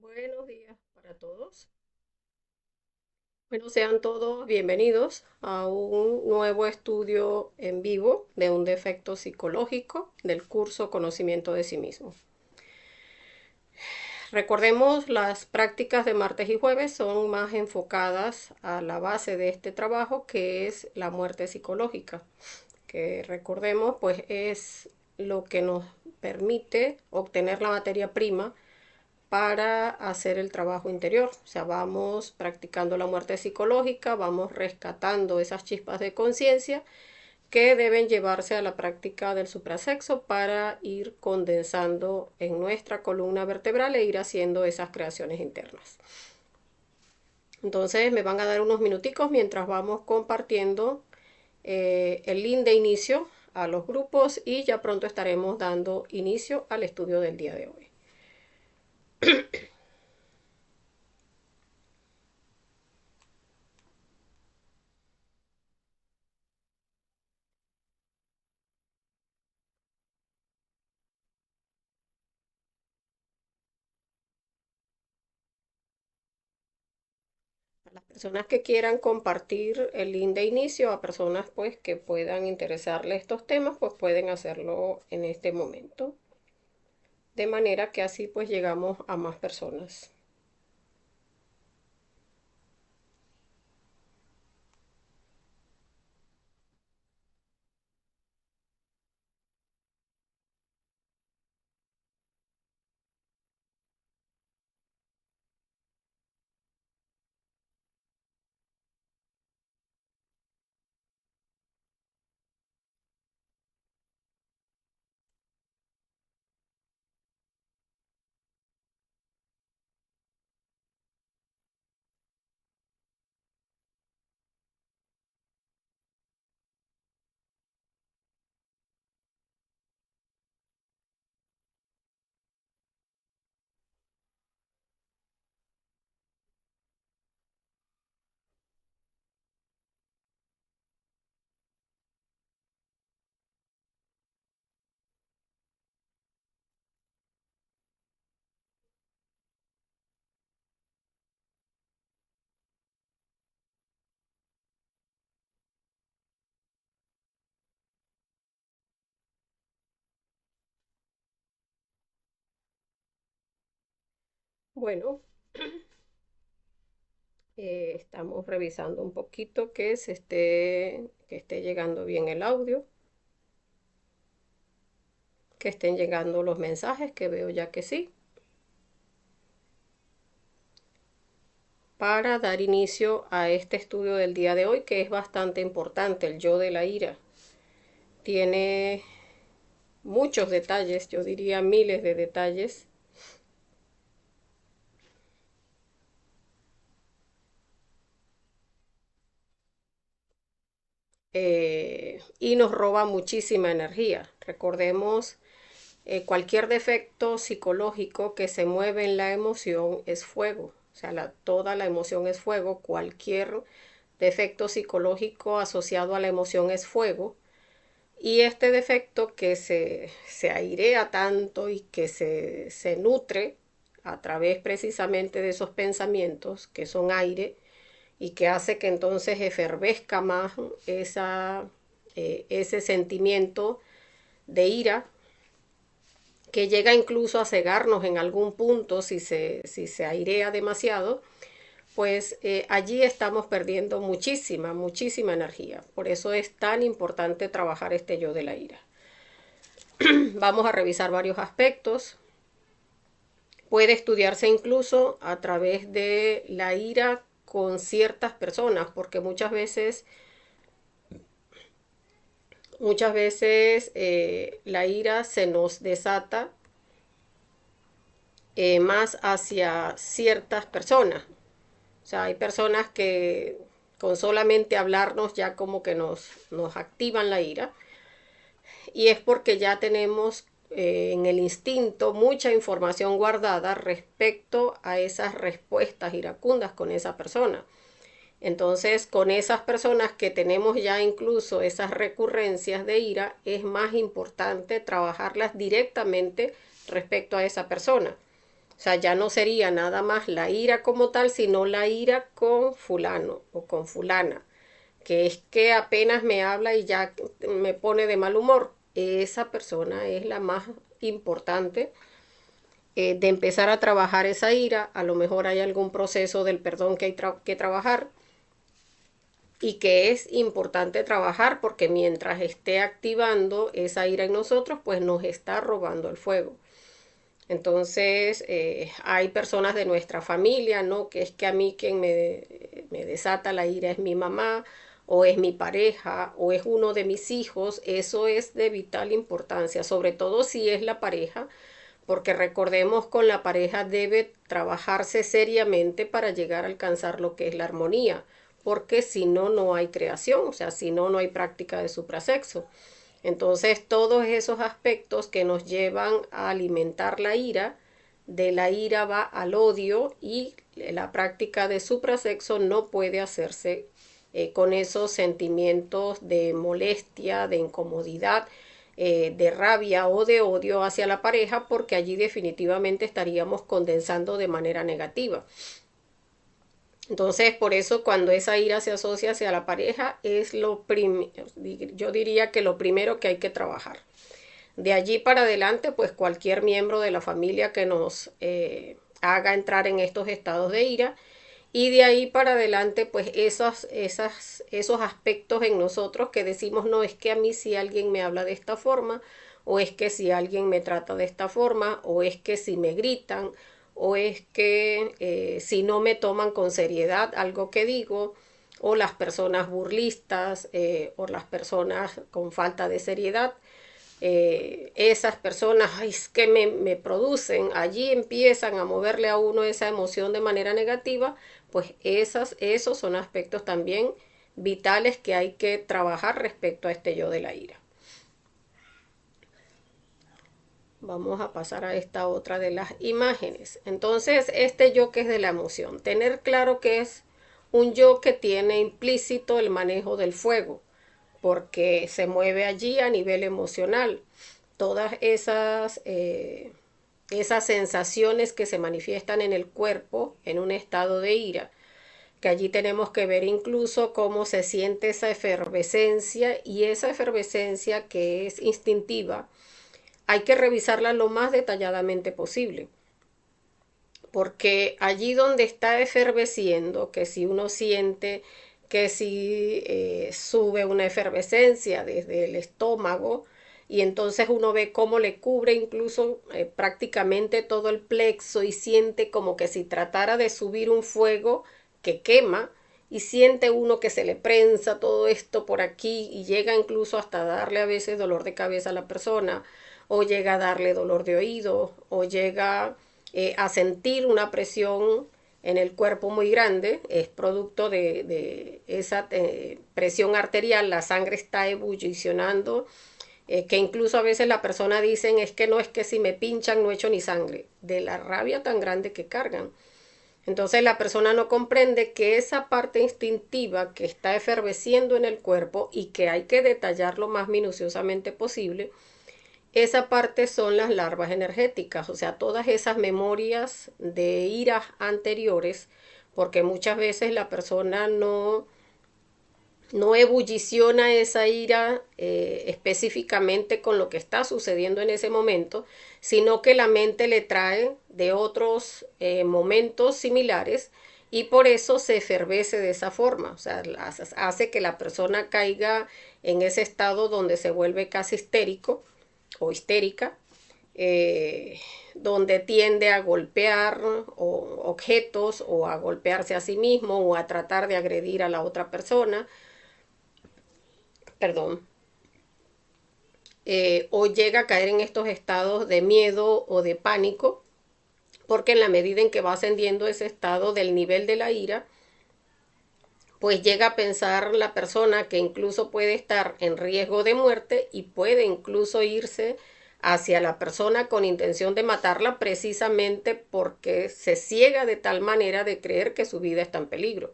Buenos días para todos. Bueno, sean todos bienvenidos a un nuevo estudio en vivo de un defecto psicológico del curso Conocimiento de sí mismo. Recordemos, las prácticas de martes y jueves son más enfocadas a la base de este trabajo, que es la muerte psicológica, que recordemos pues es lo que nos permite obtener la materia prima para hacer el trabajo interior. O sea, vamos practicando la muerte psicológica, vamos rescatando esas chispas de conciencia que deben llevarse a la práctica del suprasexo para ir condensando en nuestra columna vertebral e ir haciendo esas creaciones internas. Entonces me van a dar unos minuticos mientras vamos compartiendo el link de inicio a los grupos y ya pronto estaremos dando inicio al estudio del día de hoy. A las personas que quieran compartir el link de inicio, a personas pues que puedan interesarle estos temas, pues pueden hacerlo en este momento. De manera que así pues llegamos a más personas. Bueno, estamos revisando un poquito que esté llegando bien el audio, que estén llegando los mensajes, que veo ya que sí, para dar inicio a este estudio del día de hoy, que es bastante importante, el yo de la ira. Tiene muchos detalles, yo diría miles de detalles, y nos roba muchísima energía. Recordemos, cualquier defecto psicológico que se mueve en la emoción es fuego. O sea, toda la emoción es fuego. Cualquier defecto psicológico asociado a la emoción es fuego. Y este defecto que se airea tanto y que se nutre a través precisamente de esos pensamientos que son aire, y que hace que entonces efervesca más ese sentimiento de ira, que llega incluso a cegarnos en algún punto si se airea demasiado, pues allí estamos perdiendo muchísima energía. Por eso es tan importante trabajar este yo de la ira. Vamos a revisar varios aspectos. Puede estudiarse incluso a través de la ira con ciertas personas, porque muchas veces la ira se nos desata más hacia ciertas personas. O sea, hay personas que con solamente hablarnos ya como que nos activan la ira, y es porque ya tenemos en el instinto mucha información guardada respecto a esas respuestas iracundas con esa persona. Entonces, con esas personas que tenemos ya incluso esas recurrencias de ira, es más importante trabajarlas directamente respecto a esa persona. O sea, ya no sería nada más la ira como tal, sino la ira con fulano o con fulana, que es que apenas me habla y ya me pone de mal humor. Esa persona es la más importante de empezar a trabajar esa ira. A lo mejor hay algún proceso del perdón que hay que trabajar y que es importante trabajar porque mientras esté activando esa ira en nosotros, pues nos está robando el fuego. Entonces, hay personas de nuestra familia, ¿no? Que es que a mí quien me desata la ira es mi mamá, o es mi pareja, o es uno de mis hijos. Eso es de vital importancia, sobre todo si es la pareja, porque recordemos con la pareja debe trabajarse seriamente para llegar a alcanzar lo que es la armonía, porque si no, no hay creación, o sea, si no, no hay práctica de suprasexo. Entonces, todos esos aspectos que nos llevan a alimentar la ira, de la ira va al odio y la práctica de suprasexo no puede hacerse con esos sentimientos de molestia, de incomodidad, de rabia o de odio hacia la pareja, porque allí definitivamente estaríamos condensando de manera negativa. Entonces, por eso cuando esa ira se asocia hacia la pareja, es yo diría que lo primero que hay que trabajar. De allí para adelante, pues cualquier miembro de la familia que nos haga entrar en estos estados de ira, y de ahí para adelante, pues esos aspectos en nosotros que decimos, no, es que a mí si alguien me habla de esta forma, o es que si alguien me trata de esta forma, o es que si me gritan, o es que si no me toman con seriedad algo que digo, o las personas burlistas, o las personas con falta de seriedad, esas personas ay, es que me producen, allí empiezan a moverle a uno esa emoción de manera negativa, pues esos son aspectos también vitales que hay que trabajar respecto a este yo de la ira. Vamos a pasar a esta otra de las imágenes. Entonces, este yo que es de la emoción, tener claro que es un yo que tiene implícito el manejo del fuego, porque se mueve allí a nivel emocional. Todas esas sensaciones que se manifiestan en el cuerpo en un estado de ira, que allí tenemos que ver incluso cómo se siente esa efervescencia, y esa efervescencia que es instintiva, hay que revisarla lo más detalladamente posible. Porque allí donde está eferveciendo, que si uno siente que si sube una efervescencia desde el estómago, y entonces uno ve cómo le cubre incluso prácticamente todo el plexo, y siente como que si tratara de subir un fuego que quema, y siente uno que se le prensa todo esto por aquí y llega incluso hasta darle a veces dolor de cabeza a la persona, o llega a darle dolor de oído, o llega a sentir una presión en el cuerpo muy grande. Es producto de esa presión arterial, la sangre está ebullicionando, que incluso a veces la persona dicen es que no, es que si me pinchan no echo ni sangre, de la rabia tan grande que cargan. Entonces la persona no comprende que esa parte instintiva que está eferveciendo en el cuerpo y que hay que detallar lo más minuciosamente posible, esa parte son las larvas energéticas, o sea, todas esas memorias de iras anteriores, porque muchas veces la persona no ebulliciona esa ira específicamente con lo que está sucediendo en ese momento, sino que la mente le trae de otros momentos similares, y por eso se efervece de esa forma, o sea, hace que la persona caiga en ese estado donde se vuelve casi histérico o histérica, donde tiende a golpear objetos, o a golpearse a sí mismo, o a tratar de agredir a la otra persona, perdón, o llega a caer en estos estados de miedo o de pánico, porque en la medida en que va ascendiendo ese estado del nivel de la ira, pues llega a pensar la persona que incluso puede estar en riesgo de muerte, y puede incluso irse hacia la persona con intención de matarla, precisamente porque se ciega de tal manera de creer que su vida está en peligro.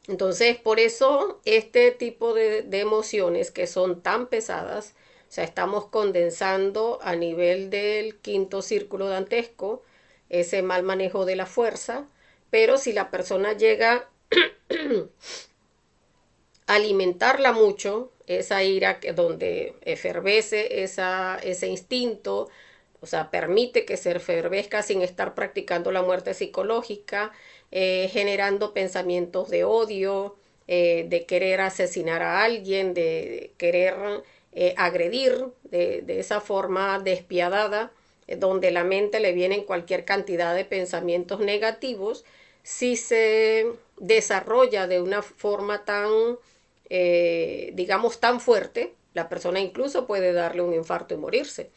Entonces, por eso este tipo de emociones que son tan pesadas, o sea, estamos condensando a nivel del quinto círculo dantesco, ese mal manejo de la fuerza, pero si la persona llega a alimentarla mucho, esa ira donde efervece ese instinto, o sea, permite que se efervezca sin estar practicando la muerte psicológica, generando pensamientos de odio, de querer asesinar a alguien, de querer agredir de esa forma despiadada, donde la mente le vienen cualquier cantidad de pensamientos negativos, si se desarrolla de una forma tan, digamos, tan fuerte, la persona incluso puede darle un infarto y morirse.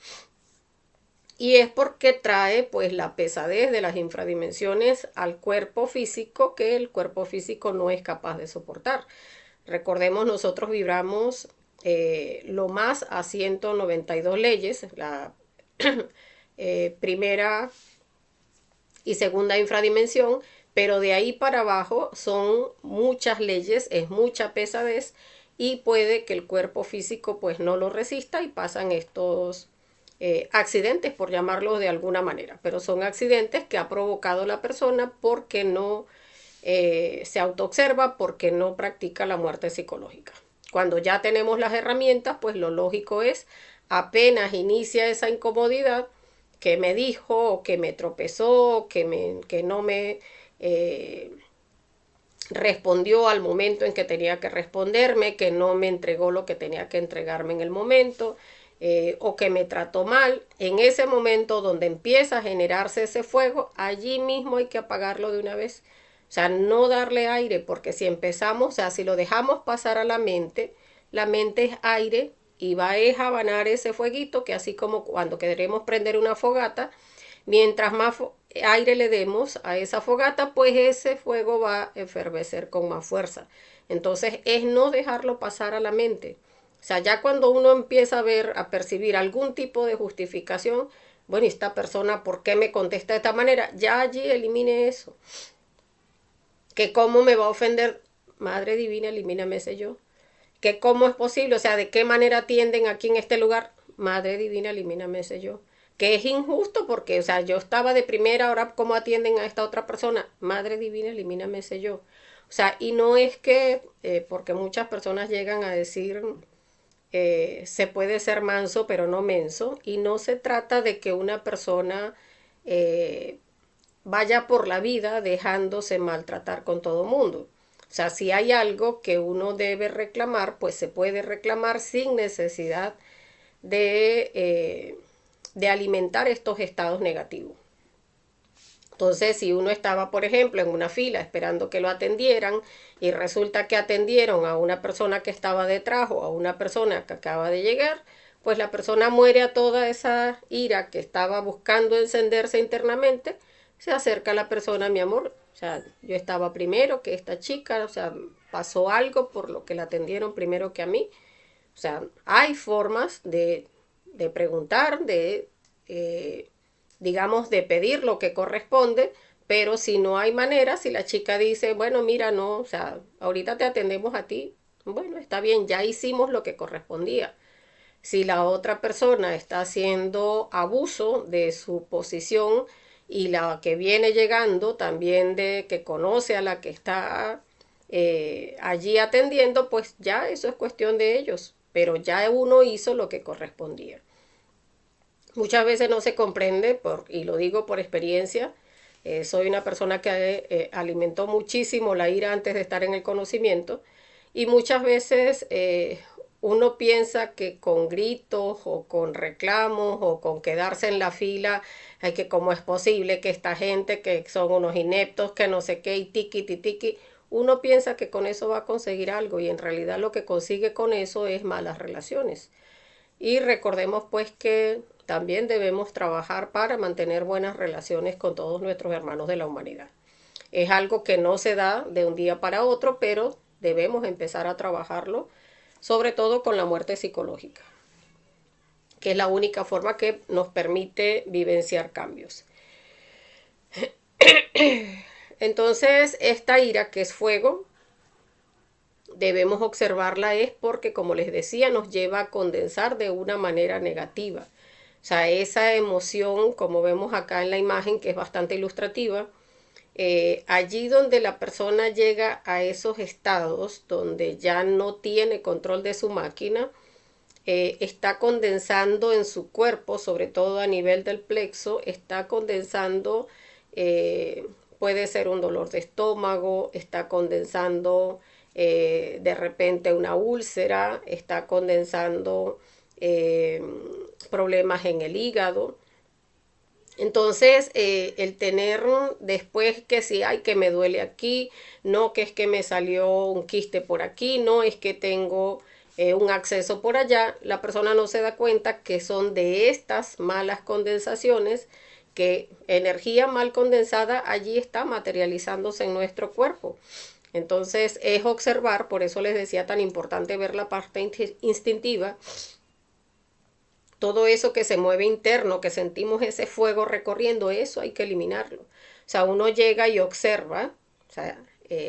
Y es porque trae pues la pesadez de las infradimensiones al cuerpo físico que el cuerpo físico no es capaz de soportar. Recordemos, nosotros vibramos lo más a 192 leyes, la primera y segunda infradimensión, pero de ahí para abajo son muchas leyes, es mucha pesadez y puede que el cuerpo físico pues no lo resista y pasan estos accidentes, por llamarlos de alguna manera, pero son accidentes que ha provocado la persona porque no se autoobserva, porque no practica la muerte psicológica. Cuando ya tenemos las herramientas, pues lo lógico es, apenas inicia esa incomodidad, que me dijo, o que me tropezó, que no me respondió al momento en que tenía que responderme, que no me entregó lo que tenía que entregarme en el momento, o que me trató mal, en ese momento donde empieza a generarse ese fuego, allí mismo hay que apagarlo de una vez. O sea, no darle aire, porque si empezamos, o sea, si lo dejamos pasar a la mente es aire y va a abanar ese fueguito, que así como cuando queremos prender una fogata, mientras más aire le demos a esa fogata, pues ese fuego va a efervecer con más fuerza. Entonces es no dejarlo pasar a la mente. O sea, ya cuando uno empieza a ver, a percibir algún tipo de justificación, bueno, ¿y esta persona por qué me contesta de esta manera? Ya allí elimine eso. Que cómo me va a ofender, Madre Divina, elimíname ese yo. Que cómo es posible, o sea, de qué manera atienden aquí en este lugar, Madre Divina, elimíname ese yo. Que es injusto porque, o sea, yo estaba de primera, ahora cómo atienden a esta otra persona, Madre Divina, elimíname ese yo. O sea, y no es que, porque muchas personas llegan a decir, se puede ser manso pero no menso, y no se trata de que una persona eh, vaya por la vida dejándose maltratar con todo mundo. O sea, si hay algo que uno debe reclamar, pues se puede reclamar sin necesidad de alimentar estos estados negativos. Entonces, si uno estaba, por ejemplo, en una fila esperando que lo atendieran y resulta que atendieron a una persona que estaba detrás o a una persona que acaba de llegar, pues la persona muere a toda esa ira que estaba buscando encenderse internamente, se acerca a la persona, mi amor, o sea, yo estaba primero que esta chica, o sea, pasó algo por lo que la atendieron primero que a mí. O sea, hay formas de preguntar, digamos, de pedir lo que corresponde, pero si no hay manera, si la chica dice, bueno, mira, no, o sea, ahorita te atendemos a ti, bueno, está bien, ya hicimos lo que correspondía. Si la otra persona está haciendo abuso de su posición y la que viene llegando también de que conoce a la que está allí atendiendo, pues ya eso es cuestión de ellos, pero ya uno hizo lo que correspondía. Muchas veces no se comprende, y lo digo por experiencia, soy una persona que alimentó muchísimo la ira antes de estar en el conocimiento y muchas veces uno piensa que con gritos o con reclamos o con quedarse en la fila, hay que cómo es posible que esta gente que son unos ineptos, que no sé qué, y tiki, tiki, uno piensa que con eso va a conseguir algo y en realidad lo que consigue con eso es malas relaciones. Y recordemos pues que también debemos trabajar para mantener buenas relaciones con todos nuestros hermanos de la humanidad. Es algo que no se da de un día para otro, pero debemos empezar a trabajarlo, sobre todo con la muerte psicológica, que es la única forma que nos permite vivenciar cambios. Entonces, esta ira que es fuego, debemos observarla es porque, como les decía, nos lleva a condensar de una manera negativa. O sea, esa emoción, como vemos acá en la imagen, que es bastante ilustrativa, allí donde la persona llega a esos estados, donde ya no tiene control de su máquina, está condensando en su cuerpo, sobre todo a nivel del plexo, está condensando, eh, puede ser un dolor de estómago, está condensando de repente una úlcera, está condensando eh, problemas en el hígado. Entonces, el tener después que si, ay, que me duele aquí, no que es que me salió un quiste por aquí, no es que tengo un acceso por allá, la persona no se da cuenta que son de estas malas condensaciones, que energía mal condensada allí está materializándose en nuestro cuerpo. Entonces, es observar, por eso les decía tan importante ver la parte instintiva, todo eso que se mueve interno, que sentimos ese fuego recorriendo, eso hay que eliminarlo. O sea, uno llega y observa, o sea,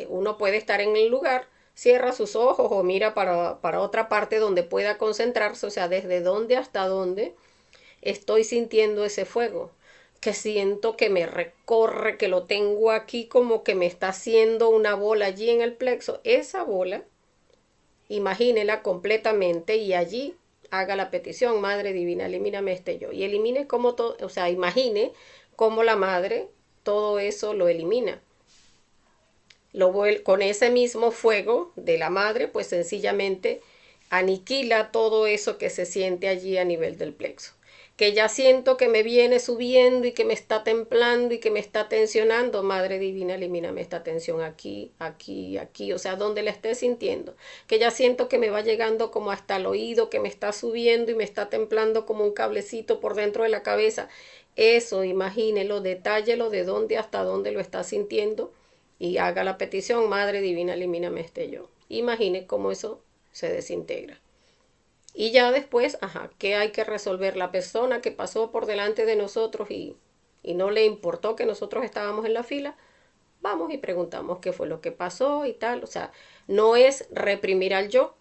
uno puede estar en el lugar, cierra sus ojos o mira para otra parte donde pueda concentrarse, o sea, desde dónde hasta dónde estoy sintiendo ese fuego, que siento que me recorre, que lo tengo aquí como que me está haciendo una bola allí en el plexo. Esa bola imagínela completamente y allí haga la petición: Madre Divina, elimíname este yo. Y elimine como todo, o sea, imagine cómo la madre todo eso lo elimina. Con ese mismo fuego de la madre, pues sencillamente aniquila todo eso que se siente allí a nivel del plexo. Que ya siento que me viene subiendo y que me está templando y que me está tensionando, Madre Divina, elimíname esta tensión aquí, aquí, aquí, o sea, donde la esté sintiendo. Que ya siento que me va llegando como hasta el oído, que me está subiendo y me está templando como un cablecito por dentro de la cabeza. Eso, imagínelo, detállelo de dónde hasta dónde lo está sintiendo y haga la petición: Madre Divina, elimíname este yo. Imagine cómo eso se desintegra. Y ya después, ajá, ¿qué hay que resolver? La persona que pasó por delante de nosotros y no le importó que nosotros estábamos en la fila, vamos y preguntamos qué fue lo que pasó y tal. O sea, no es reprimir al yo,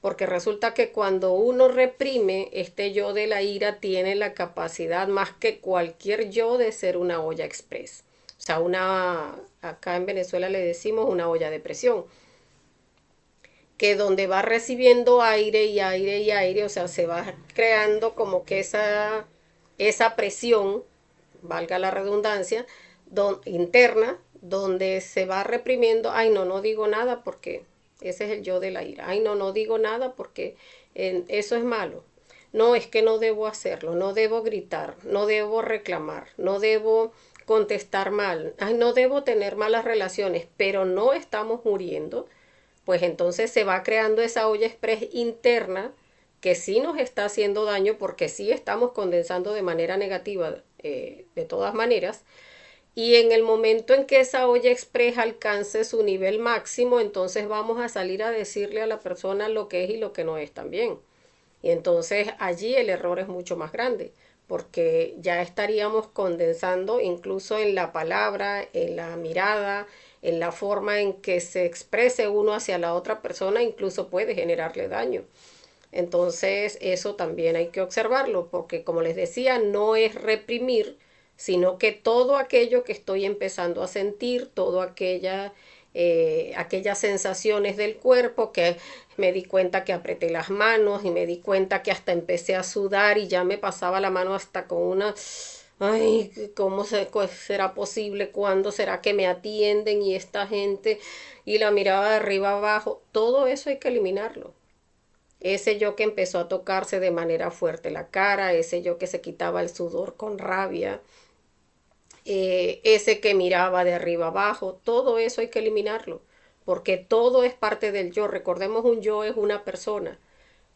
porque resulta que cuando uno reprime, este yo de la ira tiene la capacidad más que cualquier yo de ser una olla express. O sea, acá en Venezuela le decimos una olla de presión, que donde va recibiendo aire y aire y aire, o sea, se va creando como que esa presión, valga la redundancia, interna, donde se va reprimiendo: ay, no, no digo nada porque ese es el yo de la ira. Ay, no, no digo nada porque eso es malo. No, es que no debo hacerlo, no debo gritar, no debo reclamar, no debo contestar mal, ay, no debo tener malas relaciones, pero no estamos muriendo. Pues entonces se va creando esa olla express interna que sí nos está haciendo daño, porque sí estamos condensando de manera negativa, de todas maneras. Y en el momento en que esa olla express alcance su nivel máximo, entonces vamos a salir a decirle a la persona lo que es y lo que no es también. Y entonces allí el error es mucho más grande, porque ya estaríamos condensando incluso en la palabra, en la mirada, en la forma en que se exprese uno hacia la otra persona, incluso puede generarle daño. Entonces eso también hay que observarlo, porque como les decía, no es reprimir, sino que todo aquello que estoy empezando a sentir, todo aquellas sensaciones del cuerpo, que me di cuenta que apreté las manos y me di cuenta que hasta empecé a sudar y ya me pasaba la mano hasta con una... Ay, será posible? ¿Cuándo será que me atienden? Y esta gente, y la miraba de arriba abajo, todo eso hay que eliminarlo. Ese yo que empezó a tocarse de manera fuerte la cara, ese yo que se quitaba el sudor con rabia, ese que miraba de arriba abajo, todo eso hay que eliminarlo, porque todo es parte del yo. Recordemos, un yo es una persona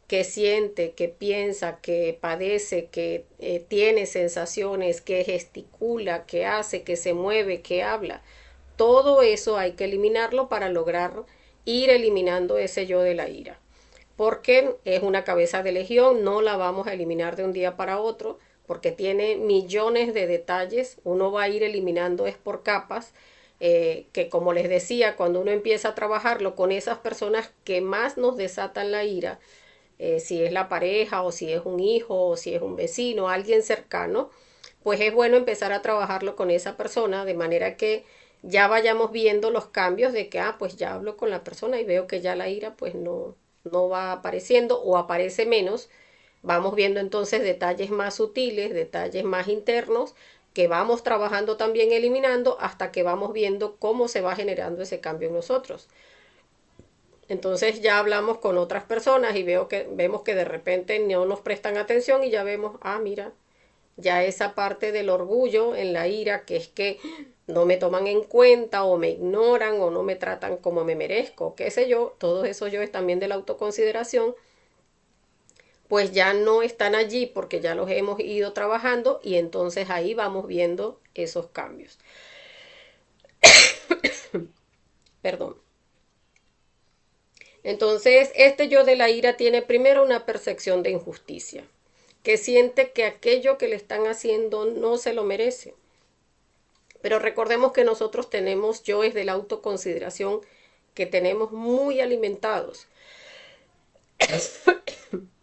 que siente, que piensa, que padece, que tiene sensaciones, que gesticula, que hace, que se mueve, que habla. Todo eso hay que eliminarlo para lograr ir eliminando ese yo de la ira, porque es una cabeza de legión, no la vamos a eliminar de un día para otro, porque tiene millones de detalles. Uno va a ir eliminando es por capas, que como les decía, cuando uno empieza a trabajarlo con esas personas que más nos desatan la ira, si es la pareja o si es un hijo o si es un vecino, alguien cercano, pues es bueno empezar a trabajarlo con esa persona de manera que ya vayamos viendo los cambios de que, pues ya hablo con la persona y veo que ya la ira pues no va apareciendo o aparece menos. Vamos viendo entonces detalles más sutiles, detalles más internos, que vamos trabajando también eliminando hasta que vamos viendo cómo se va generando ese cambio en nosotros. Entonces ya hablamos con otras personas y vemos que de repente no nos prestan atención y ya vemos, mira, ya esa parte del orgullo en la ira, que es que no me toman en cuenta o me ignoran o no me tratan como me merezco, qué sé yo, todos esos yo es también de la autoconsideración, pues ya no están allí porque ya los hemos ido trabajando y entonces ahí vamos viendo esos cambios. Perdón. Entonces, este yo de la ira tiene primero una percepción de injusticia, que siente que aquello que le están haciendo no se lo merece. Pero recordemos que nosotros tenemos yoes de la autoconsideración que tenemos muy alimentados.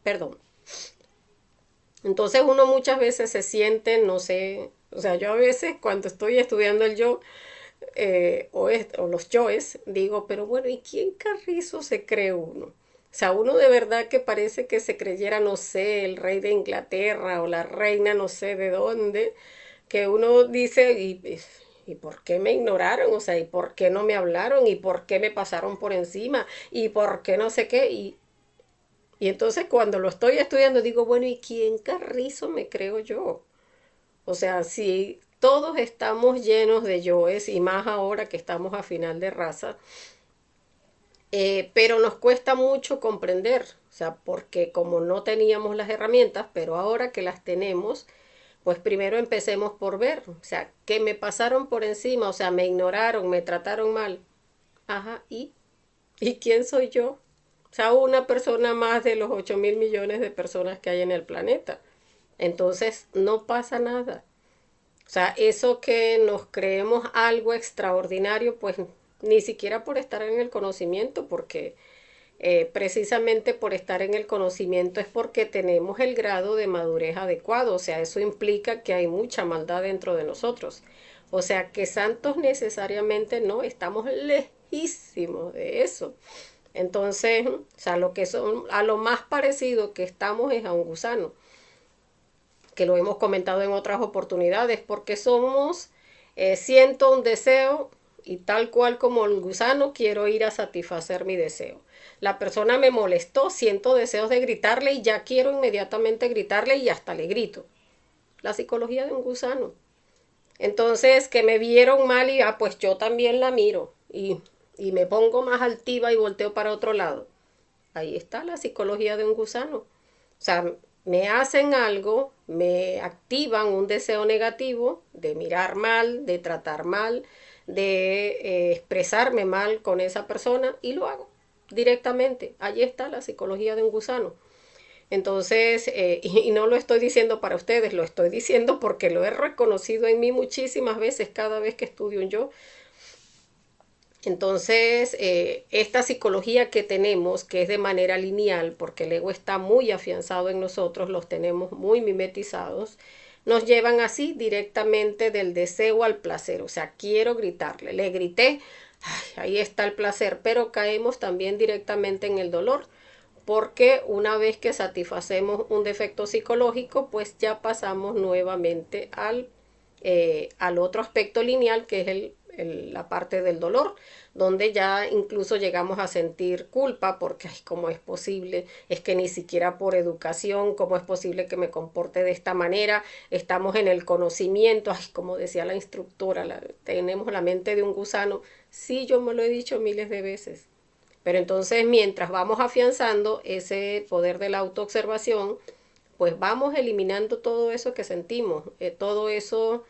Perdón. Entonces uno muchas veces se siente, no sé, o sea, yo a veces cuando estoy estudiando el yo o los yoes, digo, pero bueno, ¿y quién carrizo se cree uno? O sea, uno de verdad que parece que se creyera, no sé, el rey de Inglaterra o la reina no sé de dónde, que uno dice, ¿y por qué me ignoraron? O sea, ¿y por qué no me hablaron? ¿Y por qué me pasaron por encima? ¿Y por qué no sé qué? Y entonces cuando lo estoy estudiando digo, bueno, ¿y quién carrizo me creo yo? O sea, si todos estamos llenos de yoes y más ahora que estamos a final de raza, pero nos cuesta mucho comprender, o sea, porque como no teníamos las herramientas, pero ahora que las tenemos, pues primero empecemos por ver, o sea, que me pasaron por encima, o sea, me ignoraron, me trataron mal. Ajá, ¿y quién soy yo? O sea, una persona más de los 8.000 millones de personas que hay en el planeta. Entonces, no pasa nada. O sea, eso que nos creemos algo extraordinario, pues ni siquiera por estar en el conocimiento, porque precisamente por estar en el conocimiento es porque tenemos el grado de madurez adecuado. O sea, eso implica que hay mucha maldad dentro de nosotros. O sea, que santos necesariamente no, estamos lejísimos de eso. Entonces, o sea, a lo más parecido que estamos es a un gusano, que lo hemos comentado en otras oportunidades, porque siento un deseo y tal cual como el gusano quiero ir a satisfacer mi deseo. La persona me molestó, siento deseos de gritarle y ya quiero inmediatamente gritarle y hasta le grito. La psicología de un gusano. Entonces, que me vieron mal y pues yo también la miro y me pongo más altiva y volteo para otro lado. Ahí está la psicología de un gusano. O sea, me hacen algo, me activan un deseo negativo de mirar mal, de tratar mal, de expresarme mal con esa persona y lo hago directamente. Allí está la psicología de un gusano. Entonces, y no lo estoy diciendo para ustedes, lo estoy diciendo porque lo he reconocido en mí muchísimas veces cada vez que estudio un yo. Entonces, esta psicología que tenemos, que es de manera lineal, porque el ego está muy afianzado en nosotros, los tenemos muy mimetizados, nos llevan así directamente del deseo al placer. O sea, quiero gritarle, le grité, ay, ahí está el placer, pero caemos también directamente en el dolor, porque una vez que satisfacemos un defecto psicológico, pues ya pasamos nuevamente al otro aspecto lineal, que es la parte del dolor, donde ya incluso llegamos a sentir culpa porque, ay, ¿cómo es posible? Es que ni siquiera por educación, ¿cómo es posible que me comporte de esta manera? Estamos en el conocimiento, ay, como decía la instructora, tenemos la mente de un gusano. Sí, yo me lo he dicho miles de veces. Pero entonces, mientras vamos afianzando ese poder de la autoobservación, pues vamos eliminando todo eso que sentimos, todo eso,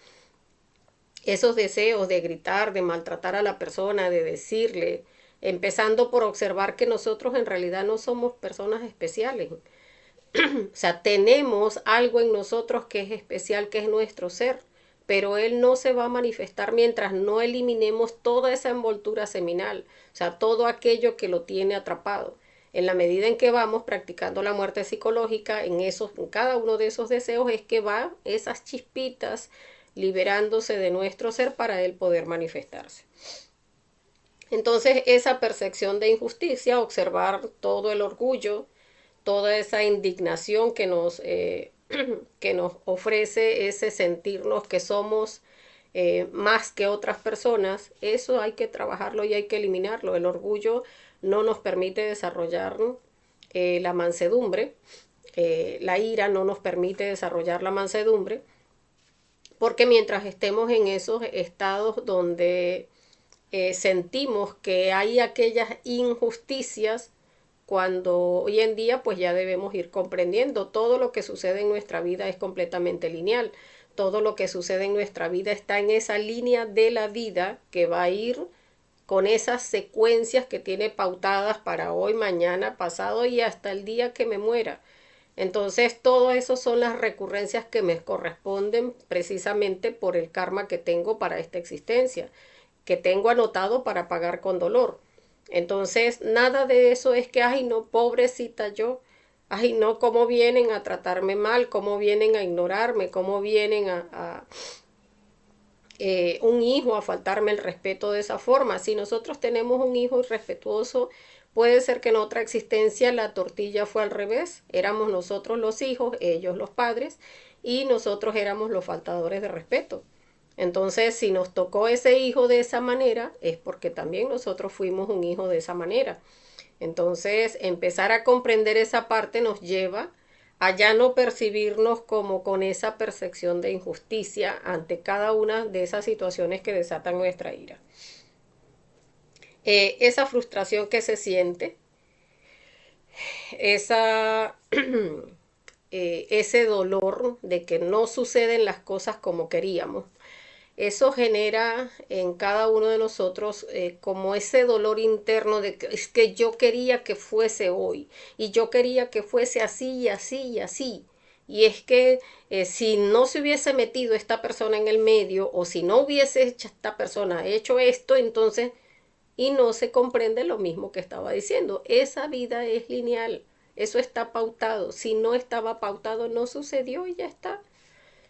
esos deseos de gritar, de maltratar a la persona, de decirle, empezando por observar que nosotros en realidad no somos personas especiales. O sea, tenemos algo en nosotros que es especial, que es nuestro ser, pero él no se va a manifestar mientras no eliminemos toda esa envoltura seminal, o sea, todo aquello que lo tiene atrapado. en la medida en que vamos practicando la muerte psicológica, en cada uno de esos deseos es que va esas chispitas liberándose de nuestro ser para él poder manifestarse. Entonces, esa percepción de injusticia, observar todo el orgullo, toda esa indignación que nos ofrece ese sentirnos que somos más que otras personas, eso hay que trabajarlo y hay que eliminarlo. El orgullo no nos permite desarrollar la mansedumbre, la ira no nos permite desarrollar la mansedumbre, porque mientras estemos en esos estados donde sentimos que hay aquellas injusticias, cuando hoy en día pues ya debemos ir comprendiendo todo lo que sucede en nuestra vida es completamente lineal. Todo lo que sucede en nuestra vida está en esa línea de la vida que va a ir con esas secuencias que tiene pautadas para hoy, mañana, pasado y hasta el día que me muera. Entonces, todo eso son las recurrencias que me corresponden precisamente por el karma que tengo para esta existencia, que tengo anotado para pagar con dolor. Entonces, nada de eso es que, ay, no, pobrecita yo, ay, no, cómo vienen a tratarme mal, cómo vienen a ignorarme, cómo vienen un hijo a faltarme el respeto de esa forma. Si nosotros tenemos un hijo irrespetuoso, puede ser que en otra existencia la tortilla fue al revés. Éramos nosotros los hijos, ellos los padres, y nosotros éramos los faltadores de respeto. Entonces, si nos tocó ese hijo de esa manera, es porque también nosotros fuimos un hijo de esa manera. Entonces, empezar a comprender esa parte nos lleva a ya no percibirnos como con esa percepción de injusticia ante cada una de esas situaciones que desatan nuestra ira. Esa frustración que se siente, esa, ese dolor de que no suceden las cosas como queríamos, eso genera en cada uno de nosotros como ese dolor interno de que es que yo quería que fuese hoy y yo quería que fuese así y así y así. Y es que si no se hubiese metido esta persona en el medio o si no hubiese hecho esta persona hecho esto, entonces, y no se comprende lo mismo que estaba diciendo. Esa vida es lineal, eso está pautado. Si no estaba pautado, no sucedió y ya está.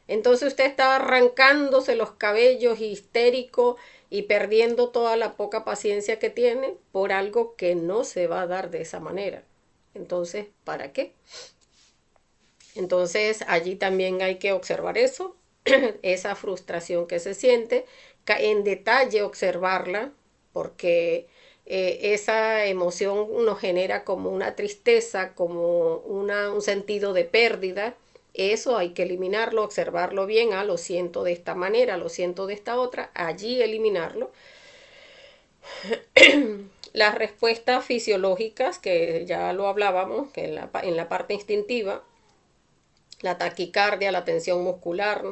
Entonces usted está arrancándose los cabellos histérico y perdiendo toda la poca paciencia que tiene por algo que no se va a dar de esa manera. Entonces, ¿para qué? Entonces allí también hay que observar eso, esa frustración que se siente, en detalle observarla, porque esa emoción nos genera como una tristeza, como un sentido de pérdida. Eso hay que eliminarlo, observarlo bien, lo siento de esta manera, lo siento de esta otra, allí eliminarlo. Las respuestas fisiológicas, que ya lo hablábamos, que en la parte instintiva, la taquicardia, la tensión muscular,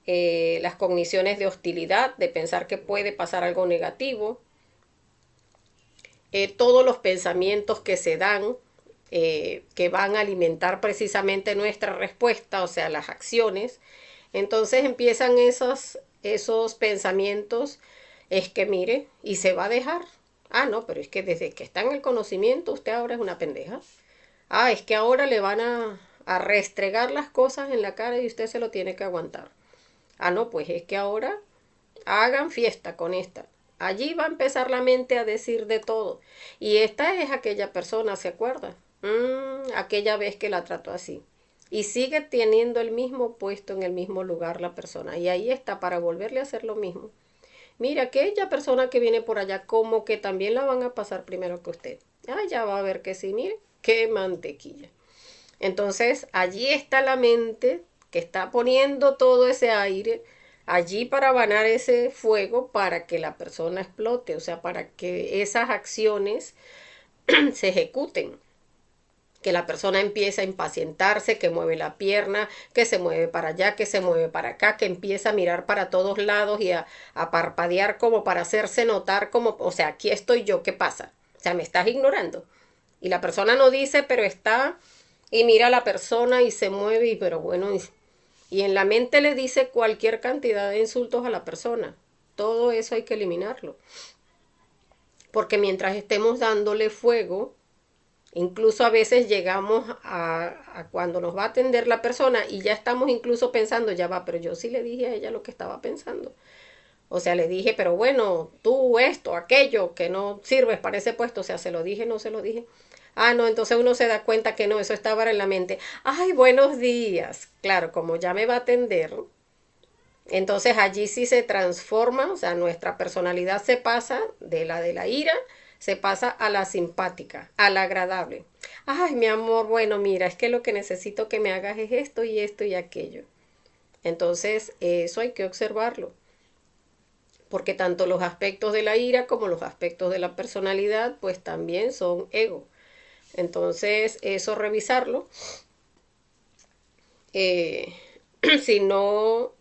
las cogniciones de hostilidad, de pensar que puede pasar algo negativo, todos los pensamientos que se dan, que van a alimentar precisamente nuestra respuesta, o sea, las acciones. Entonces empiezan esos pensamientos, es que mire, y se va a dejar. Ah, no, pero es que desde que está en el conocimiento, usted ahora es una pendeja. Ah, es que ahora le van a restregar las cosas en la cara y usted se lo tiene que aguantar. Ah, no, pues es que ahora hagan fiesta con esta. Allí va a empezar la mente a decir de todo. Y esta es aquella persona, ¿se acuerda? Aquella vez que la trató así. Y sigue teniendo el mismo puesto en el mismo lugar la persona. Y ahí está para volverle a hacer lo mismo. Mira, aquella persona que viene por allá, como que también la van a pasar primero que usted. Ah, ya va a ver que sí, mire, qué mantequilla. Entonces, allí está la mente que está poniendo todo ese aire allí para abanar ese fuego para que la persona explote, o sea, para que esas acciones se ejecuten, que la persona empiece a impacientarse, que mueve la pierna, que se mueve para allá, que se mueve para acá, que empieza a mirar para todos lados y a parpadear como para hacerse notar como, o sea, aquí estoy yo, ¿qué pasa? O sea, me estás ignorando. Y la persona no dice, pero está y mira a la persona y se mueve y pero bueno, y en la mente le dice cualquier cantidad de insultos a la persona. Todo eso hay que eliminarlo. Porque mientras estemos dándole fuego Incluso a veces llegamos a cuando nos va a atender la persona y ya estamos incluso pensando, ya va, pero yo sí le dije a ella lo que estaba pensando. O sea, le dije, pero bueno, tú esto, aquello, que no sirves para ese puesto. O sea, se lo dije, no se lo dije. Ah, no, entonces uno se da cuenta que no, eso estaba en la mente. Ay, buenos días. Claro, como ya me va a atender, entonces allí sí se transforma, o sea, nuestra personalidad se pasa de la ira, se pasa a la simpática, a la agradable. Ay, mi amor, bueno, mira, es que lo que necesito que me hagas es esto y aquello. Entonces, eso hay que observarlo, porque tanto los aspectos de la ira como los aspectos de la personalidad, pues también son ego. Entonces, eso revisarlo. Eh, si no,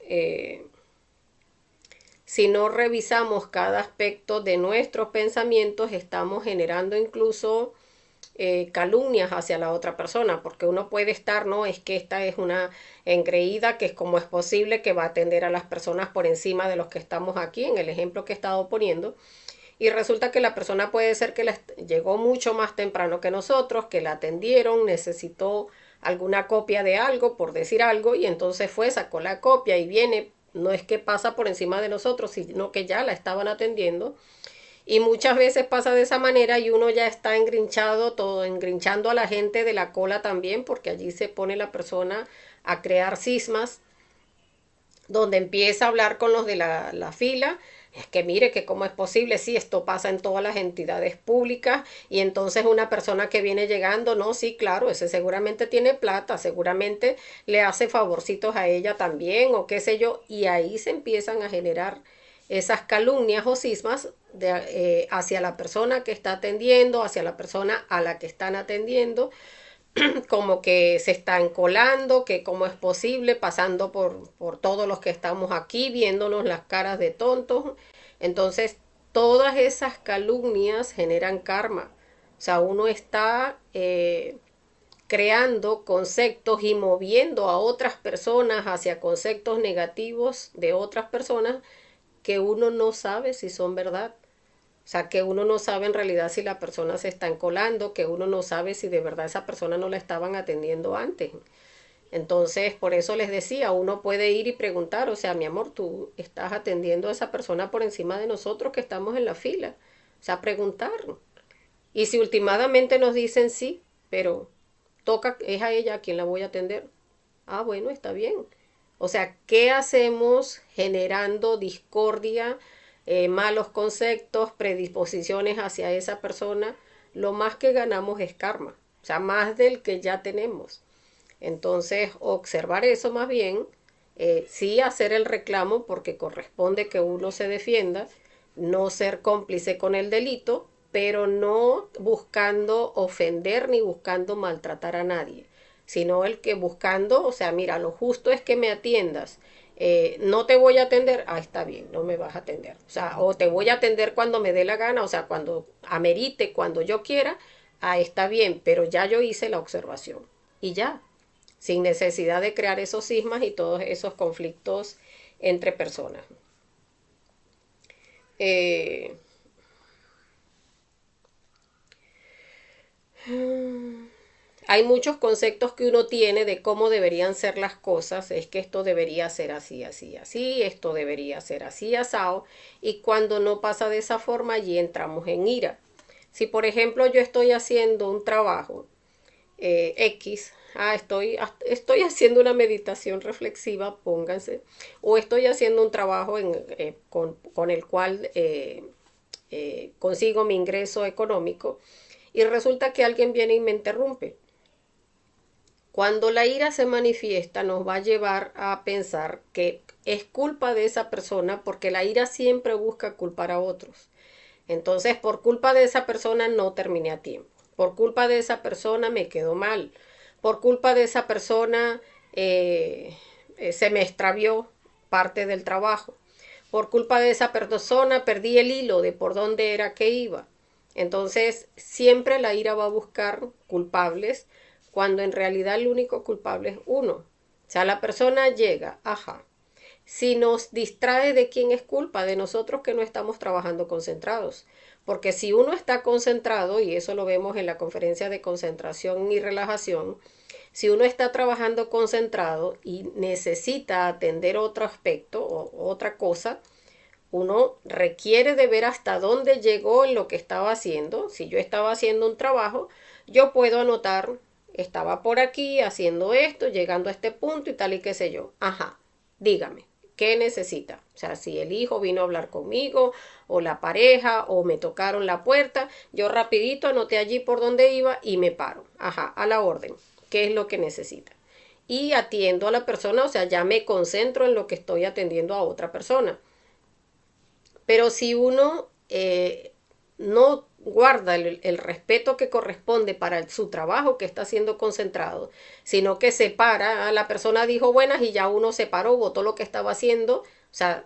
si no revisamos cada aspecto de nuestros pensamientos, estamos generando incluso calumnias hacia la otra persona, porque uno puede estar, no, es que esta es una engreída, que es como es posible que va a atender a las personas por encima de los que estamos aquí, en el ejemplo que he estado poniendo, y resulta que la persona puede ser que llegó mucho más temprano que nosotros, que la atendieron, necesitó alguna copia de algo, por decir algo, y entonces fue, sacó la copia y viene, no es que pasa por encima de nosotros, sino que ya la estaban atendiendo. Y muchas veces pasa de esa manera y uno ya está engrinchado, todo engrinchando a la gente de la cola también, porque allí se pone la persona a crear cismas donde empieza a hablar con los de la fila. Es que mire que cómo es posible, sí, esto pasa en todas las entidades públicas y entonces una persona que viene llegando, no, sí, claro, ese seguramente tiene plata, seguramente le hace favorcitos a ella también o qué sé yo, y ahí se empiezan a generar esas calumnias o cismas hacia la persona que está atendiendo, hacia la persona a la que están atendiendo, como que se están colando, que cómo es posible, pasando por todos los que estamos aquí, viéndonos las caras de tontos. Entonces, todas esas calumnias generan karma. O sea, uno está creando conceptos y moviendo a otras personas hacia conceptos negativos de otras personas que uno no sabe si son verdad. O sea, que uno no sabe en realidad si la persona se está colando, que uno no sabe si de verdad esa persona no la estaban atendiendo antes. Entonces, por eso les decía, uno puede ir y preguntar, o sea, mi amor, tú estás atendiendo a esa persona por encima de nosotros que estamos en la fila. O sea, preguntar. Y si últimamente nos dicen sí, pero toca, es a ella a quien la voy a atender. Ah, bueno, está bien. O sea, ¿qué hacemos generando discordia, malos conceptos, predisposiciones hacia esa persona? Lo más que ganamos es karma, o sea, más del que ya tenemos. Entonces, observar eso más bien, sí hacer el reclamo porque corresponde que uno se defienda, no ser cómplice con el delito, pero no buscando ofender ni buscando maltratar a nadie, sino el que buscando, o sea, mira, lo justo es que me atiendas. No te voy a atender, ah, está bien, no me vas a atender. O sea, o te voy a atender cuando me dé la gana, o sea, cuando amerite, cuando yo quiera, ah, está bien, pero ya yo hice la observación. Y ya, sin necesidad de crear esos sismas y todos esos conflictos entre personas. Eh, hay muchos conceptos que uno tiene de cómo deberían ser las cosas, es que esto debería ser así, así, así, esto debería ser así, asado, y cuando no pasa de esa forma, allí entramos en ira. Si por ejemplo yo estoy haciendo un trabajo X, estoy haciendo una meditación reflexiva, pónganse, o estoy haciendo un trabajo con el cual consigo mi ingreso económico y resulta que alguien viene y me interrumpe. Cuando la ira se manifiesta nos va a llevar a pensar que es culpa de esa persona porque la ira siempre busca culpar a otros. Entonces, por culpa de esa persona no terminé a tiempo. Por culpa de esa persona me quedó mal. Por culpa de esa persona se me extravió parte del trabajo. Por culpa de esa persona perdí el hilo de por dónde era que iba. Entonces, siempre la ira va a buscar culpables cuando en realidad el único culpable es uno. O sea, la persona llega, ajá, si nos distrae, ¿de quién es culpa? De nosotros que no estamos trabajando concentrados. Porque si uno está concentrado, y eso lo vemos en la conferencia de concentración y relajación, si uno está trabajando concentrado y necesita atender otro aspecto o otra cosa, uno requiere de ver hasta dónde llegó en lo que estaba haciendo. Si yo estaba haciendo un trabajo, yo puedo anotar, estaba por aquí haciendo esto, llegando a este punto y tal y qué sé yo. Ajá, dígame, ¿qué necesita? O sea, si el hijo vino a hablar conmigo, o la pareja, o me tocaron la puerta, yo rapidito anoté allí por donde iba y me paro. Ajá, a la orden. ¿Qué es lo que necesita? Y atiendo a la persona, o sea, ya me concentro en lo que estoy atendiendo a otra persona. Pero si uno no guarda el respeto que corresponde para su trabajo que está siendo concentrado, sino que se para, la persona dijo buenas y ya uno se paró, votó lo que estaba haciendo, o sea,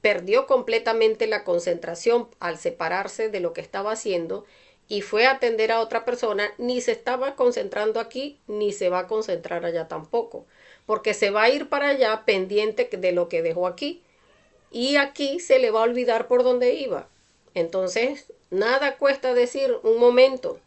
perdió completamente la concentración al separarse de lo que estaba haciendo y fue a atender a otra persona, ni se estaba concentrando aquí, ni se va a concentrar allá tampoco, porque se va a ir para allá pendiente de lo que dejó aquí y aquí se le va a olvidar por dónde iba. Entonces, nada cuesta decir un momento,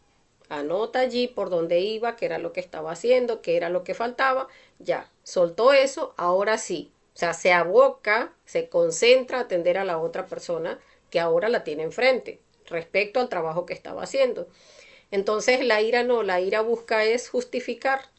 anota allí por dónde iba, qué era lo que estaba haciendo, qué era lo que faltaba, ya, soltó eso, ahora sí. O sea, se aboca, se concentra a atender a la otra persona que ahora la tiene enfrente respecto al trabajo que estaba haciendo. Entonces la ira no, la ira busca es justificar.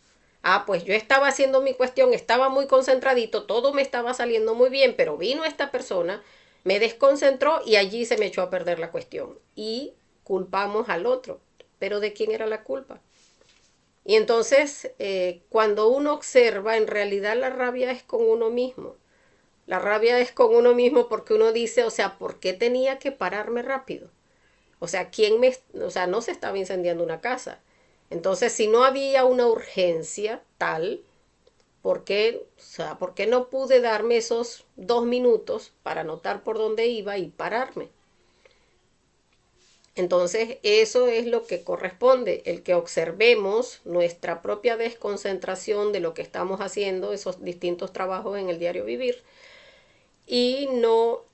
Ah, pues yo estaba haciendo mi cuestión, estaba muy concentradito, todo me estaba saliendo muy bien, pero vino esta persona, me desconcentró y allí se me echó a perder la cuestión. Y culpamos al otro. Pero ¿de quién era la culpa? Y entonces, cuando uno observa, en realidad la rabia es con uno mismo. La rabia es con uno mismo porque uno dice, o sea, ¿por qué tenía que pararme rápido? O sea, o sea, no se estaba incendiando una casa. Entonces, si no había una urgencia tal, o sea, ¿por qué no pude darme esos 2 minutos para notar por dónde iba y pararme? Entonces, eso es lo que corresponde, el que observemos nuestra propia desconcentración de lo que estamos haciendo, esos distintos trabajos en el diario vivir, y no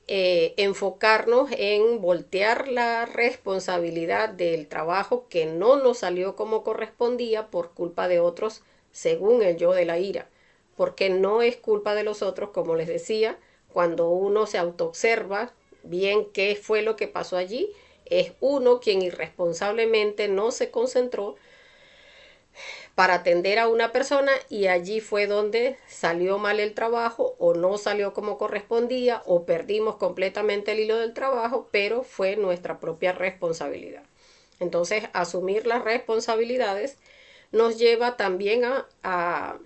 enfocarnos en voltear la responsabilidad del trabajo que no nos salió como correspondía por culpa de otros, según el yo de la ira, porque no es culpa de los otros, como les decía, cuando uno se autoobserva bien qué fue lo que pasó allí, es uno quien irresponsablemente no se concentró para atender a una persona y allí fue donde salió mal el trabajo o no salió como correspondía o perdimos completamente el hilo del trabajo, pero fue nuestra propia responsabilidad. Entonces, asumir las responsabilidades nos lleva también a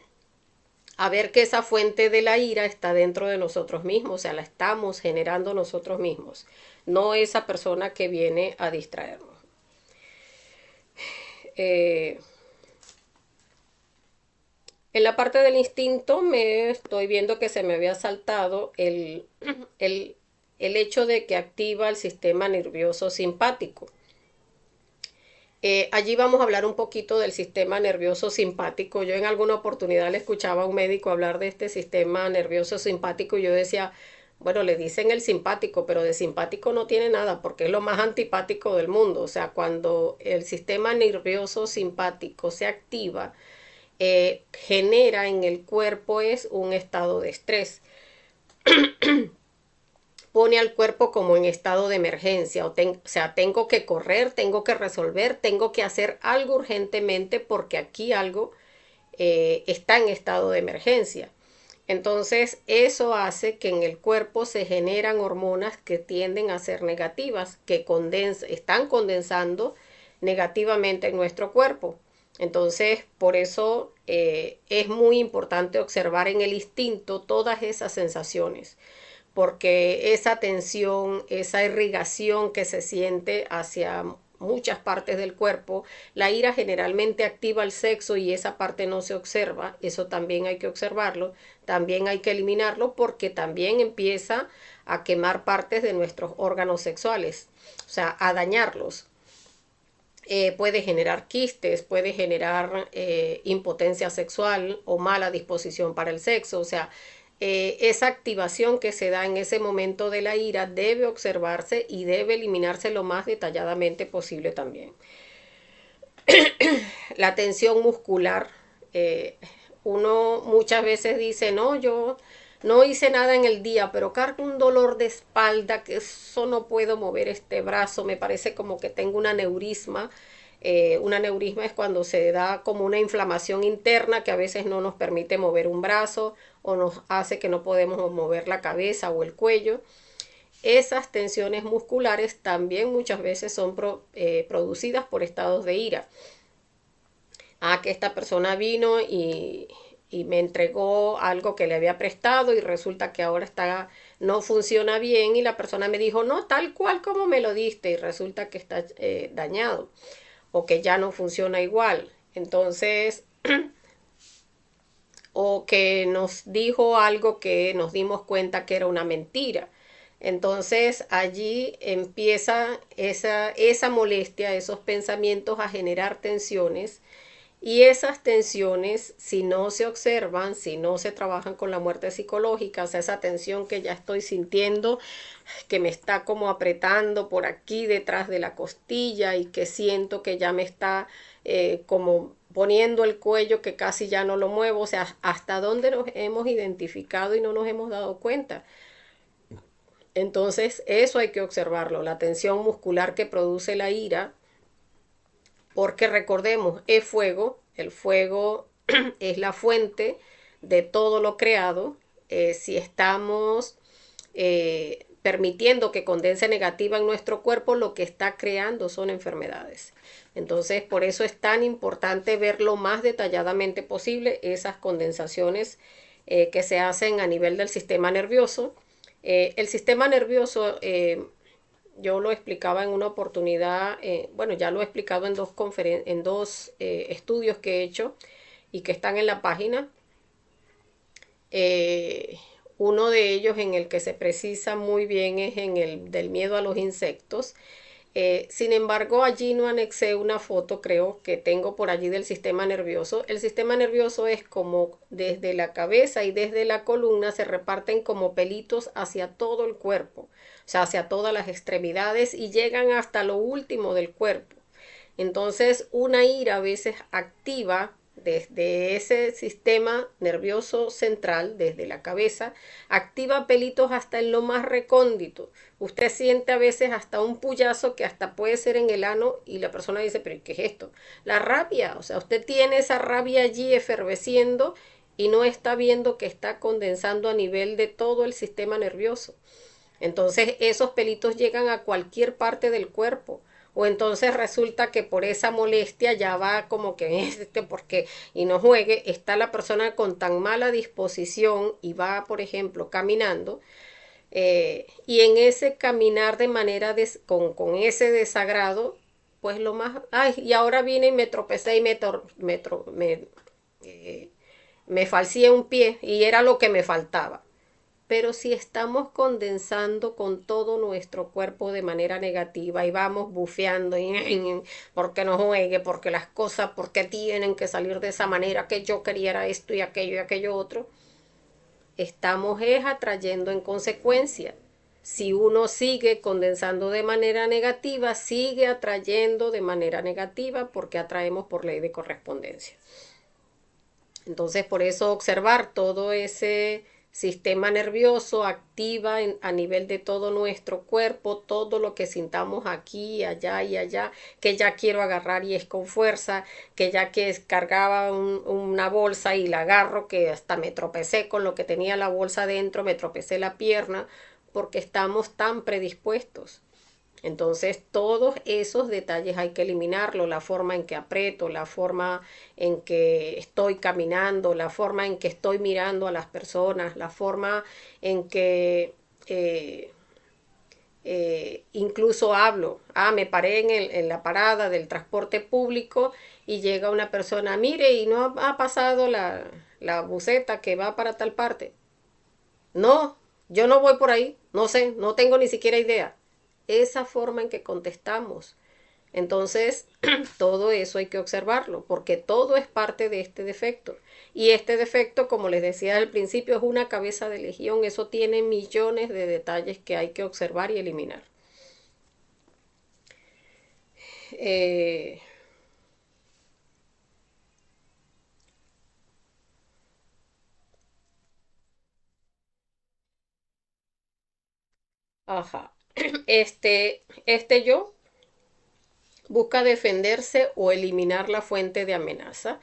ver que esa fuente de la ira está dentro de nosotros mismos, o sea, la estamos generando nosotros mismos, no esa persona que viene a distraernos. Eh, En la parte del instinto me estoy viendo que se me había saltado el, el hecho de que activa el sistema nervioso simpático. Allí vamos a hablar un poquito del sistema nervioso simpático. Yo en alguna oportunidad le escuchaba a un médico hablar de este sistema nervioso simpático y yo decía, bueno, le dicen el simpático, pero de simpático no tiene nada porque es lo más antipático del mundo. O sea, cuando el sistema nervioso simpático se activa, genera en el cuerpo es un estado de estrés. Pone al cuerpo como en estado de emergencia, o sea, tengo que correr, tengo que resolver, tengo que hacer algo urgentemente porque aquí algo está en estado de emergencia. Entonces, eso hace que en el cuerpo se generan hormonas que tienden a ser negativas, que están condensando negativamente en nuestro cuerpo. Entonces, por eso es muy importante observar en el instinto todas esas sensaciones, porque esa tensión, esa irrigación que se siente hacia muchas partes del cuerpo, la ira generalmente activa el sexo y esa parte no se observa, eso también hay que observarlo, también hay que eliminarlo porque también empieza a quemar partes de nuestros órganos sexuales, o sea, a dañarlos. Puede generar quistes, puede generar impotencia sexual o mala disposición para el sexo, o sea, esa activación que se da en ese momento de la ira debe observarse y debe eliminarse lo más detalladamente posible también. La tensión muscular, uno muchas veces dice, no, yo no hice nada en el día, pero cargo un dolor de espalda, que eso no puedo mover este brazo, me parece como que tengo un aneurisma. Un aneurisma es cuando se da como una inflamación interna que a veces no nos permite mover un brazo o nos hace que no podemos mover la cabeza o el cuello. Esas tensiones musculares también muchas veces son producidas por estados de ira. Que esta persona vino y me entregó algo que le había prestado y resulta que ahora no funciona bien y la persona me dijo, no, tal cual como me lo diste y resulta que está dañado o que ya no funciona igual. Entonces, o que nos dijo algo que nos dimos cuenta que era una mentira. Entonces allí empieza esa molestia, esos pensamientos a generar tensiones y esas tensiones, si no se observan, si no se trabajan con la muerte psicológica, o sea, esa tensión que ya estoy sintiendo, que me está como apretando por aquí detrás de la costilla y que siento que ya me está como poniendo el cuello que casi ya no lo muevo, o sea, hasta dónde nos hemos identificado y no nos hemos dado cuenta. Entonces, eso hay que observarlo, la tensión muscular que produce la ira, porque recordemos, es fuego, el fuego es la fuente de todo lo creado. Si estamos permitiendo que condense negativa en nuestro cuerpo, lo que está creando son enfermedades. Entonces, por eso es tan importante ver lo más detalladamente posible esas condensaciones que se hacen a nivel del sistema nervioso. El sistema nervioso yo lo explicaba en una oportunidad, bueno, ya lo he explicado en dos estudios que he hecho y que están en la página. Uno de ellos en el que se precisa muy bien es en el del miedo a los insectos. Sin embargo, allí no anexé una foto, creo que tengo por allí del sistema nervioso. El sistema nervioso es como desde la cabeza y desde la columna se reparten como pelitos hacia todo el cuerpo, o sea, hacia todas las extremidades y llegan hasta lo último del cuerpo. Entonces, una ira a veces activa desde ese sistema nervioso central, desde la cabeza, activa pelitos hasta en lo más recóndito. Usted siente a veces hasta un puyazo que hasta puede ser en el ano y la persona dice, pero ¿qué es esto? La rabia, o sea, usted tiene esa rabia allí efervesciendo y no está viendo que está condensando a nivel de todo el sistema nervioso. Entonces esos pelitos llegan a cualquier parte del cuerpo. O entonces resulta que por esa molestia ya va como que porque y no juegue, está la persona con tan mala disposición y va, por ejemplo, caminando, y en ese caminar de manera con ese desagrado, pues lo más, ay, y ahora vine y me tropecé y eh, me falcié un pie y era lo que me faltaba. Pero si estamos condensando con todo nuestro cuerpo de manera negativa y vamos bufeando y porque no juegue, porque las cosas, porque tienen que salir de esa manera, que yo quería esto y aquello otro, estamos atrayendo en consecuencia. Si uno sigue condensando de manera negativa, sigue atrayendo de manera negativa porque atraemos por ley de correspondencia. Entonces, por eso observar todo ese sistema nervioso activa a nivel de todo nuestro cuerpo, todo lo que sintamos aquí, allá y allá, que ya quiero agarrar y es con fuerza, que ya que cargaba una bolsa y la agarro, que hasta me tropecé con lo que tenía la bolsa dentro, me tropecé la pierna, porque estamos tan predispuestos. Entonces, todos esos detalles hay que eliminarlo, la forma en que aprieto, la forma en que estoy caminando, la forma en que estoy mirando a las personas, la forma en que incluso hablo. Me paré en la parada del transporte público y llega una persona, mire, y no ha pasado la buseta que va para tal parte. No, yo no voy por ahí, no sé, no tengo ni siquiera idea. Esa forma en que contestamos Entonces, todo eso hay que observarlo, porque todo es parte de este defecto. Y este defecto, como les decía al principio, es una cabeza de legión. Eso tiene millones de detalles que hay que observar y eliminar. Eh, ajá. Este yo busca defenderse o eliminar la fuente de amenaza.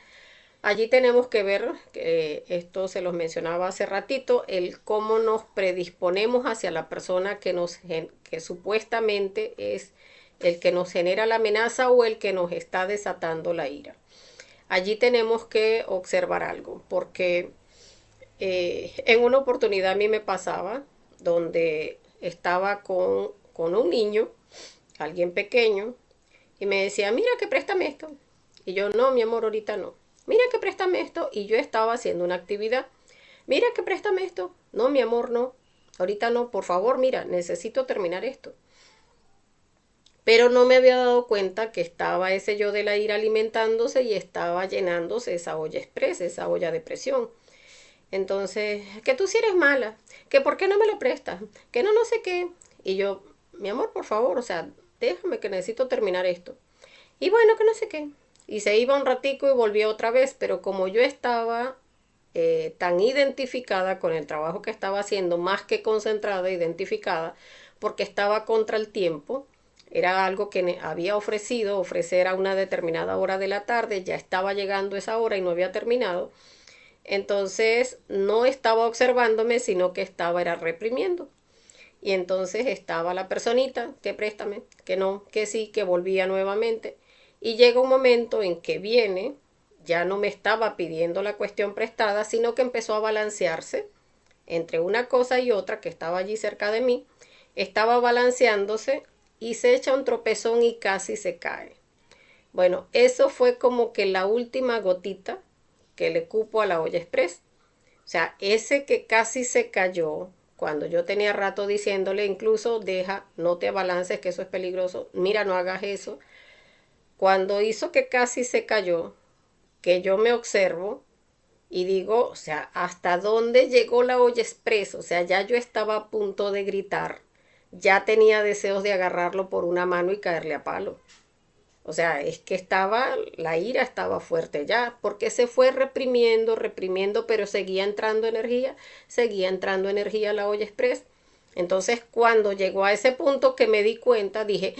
Allí tenemos que ver, que esto se los mencionaba hace ratito, el cómo nos predisponemos hacia la persona que supuestamente es el que nos genera la amenaza o el que nos está desatando la ira. Allí tenemos que observar algo, porque en una oportunidad a mí me pasaba donde estaba con un niño, alguien pequeño, y me decía, mira que préstame esto. Y yo, no, mi amor, ahorita no. Mira que préstame esto. Y yo estaba haciendo una actividad. Mira que préstame esto. No, mi amor, no. Ahorita no, por favor, mira, necesito terminar esto. Pero no me había dado cuenta que estaba ese yo de la ira alimentándose y estaba llenándose esa olla express, esa olla de presión. Entonces, que tú sí eres mala, que por qué no me lo prestas, que no sé qué. Y yo, mi amor, por favor, o sea, déjame que necesito terminar esto. Y bueno, que no sé qué. Y se iba un ratico y volvía otra vez, pero como yo estaba tan identificada con el trabajo que estaba haciendo, más que concentrada, identificada, porque estaba contra el tiempo, era algo que había ofrecido, ofrecer a una determinada hora de la tarde, ya estaba llegando esa hora y no había terminado, entonces no estaba observándome, sino que estaba era reprimiendo. Y entonces estaba la personita, que préstame, que no, que sí, que volvía nuevamente. Y llega un momento en que viene, ya no me estaba pidiendo la cuestión prestada, sino que empezó a balancearse entre una cosa y otra que estaba allí cerca de mí. Estaba balanceándose y se echa un tropezón y casi se cae. Bueno, eso fue como que la última gotita que le cupo a la olla express. O sea, ese que casi se cayó, cuando yo tenía rato diciéndole, incluso deja, no te abalances, que eso es peligroso, mira, no hagas eso. Cuando hizo que casi se cayó, que yo me observo y digo, o sea, ¿hasta dónde llegó la olla express? O sea, ya yo estaba a punto de gritar, ya tenía deseos de agarrarlo por una mano y caerle a palo. O sea, es que estaba, la ira estaba fuerte ya, porque se fue reprimiendo, reprimiendo, pero seguía entrando energía a la olla express. Entonces, cuando llegó a ese punto que me di cuenta, dije,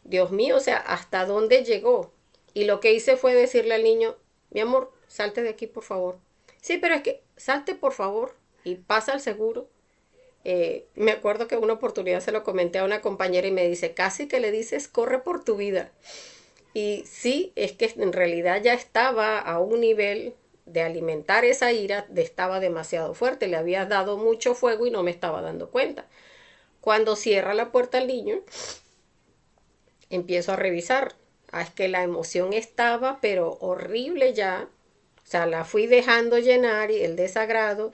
Dios mío, o sea, ¿hasta dónde llegó? Y lo que hice fue decirle al niño, mi amor, salte de aquí, por favor. Sí, pero es que salte, por favor, y pasa al seguro. Me acuerdo que una oportunidad se lo comenté a una compañera y me dice, casi que le dices, corre por tu vida. Y sí, es que en realidad ya estaba a un nivel de alimentar esa ira, estaba demasiado fuerte, le había dado mucho fuego y no me estaba dando cuenta. Cuando cierra la puerta al niño, empiezo a revisar. Ah, es que la emoción estaba, pero horrible ya. O sea, la fui dejando llenar y el desagrado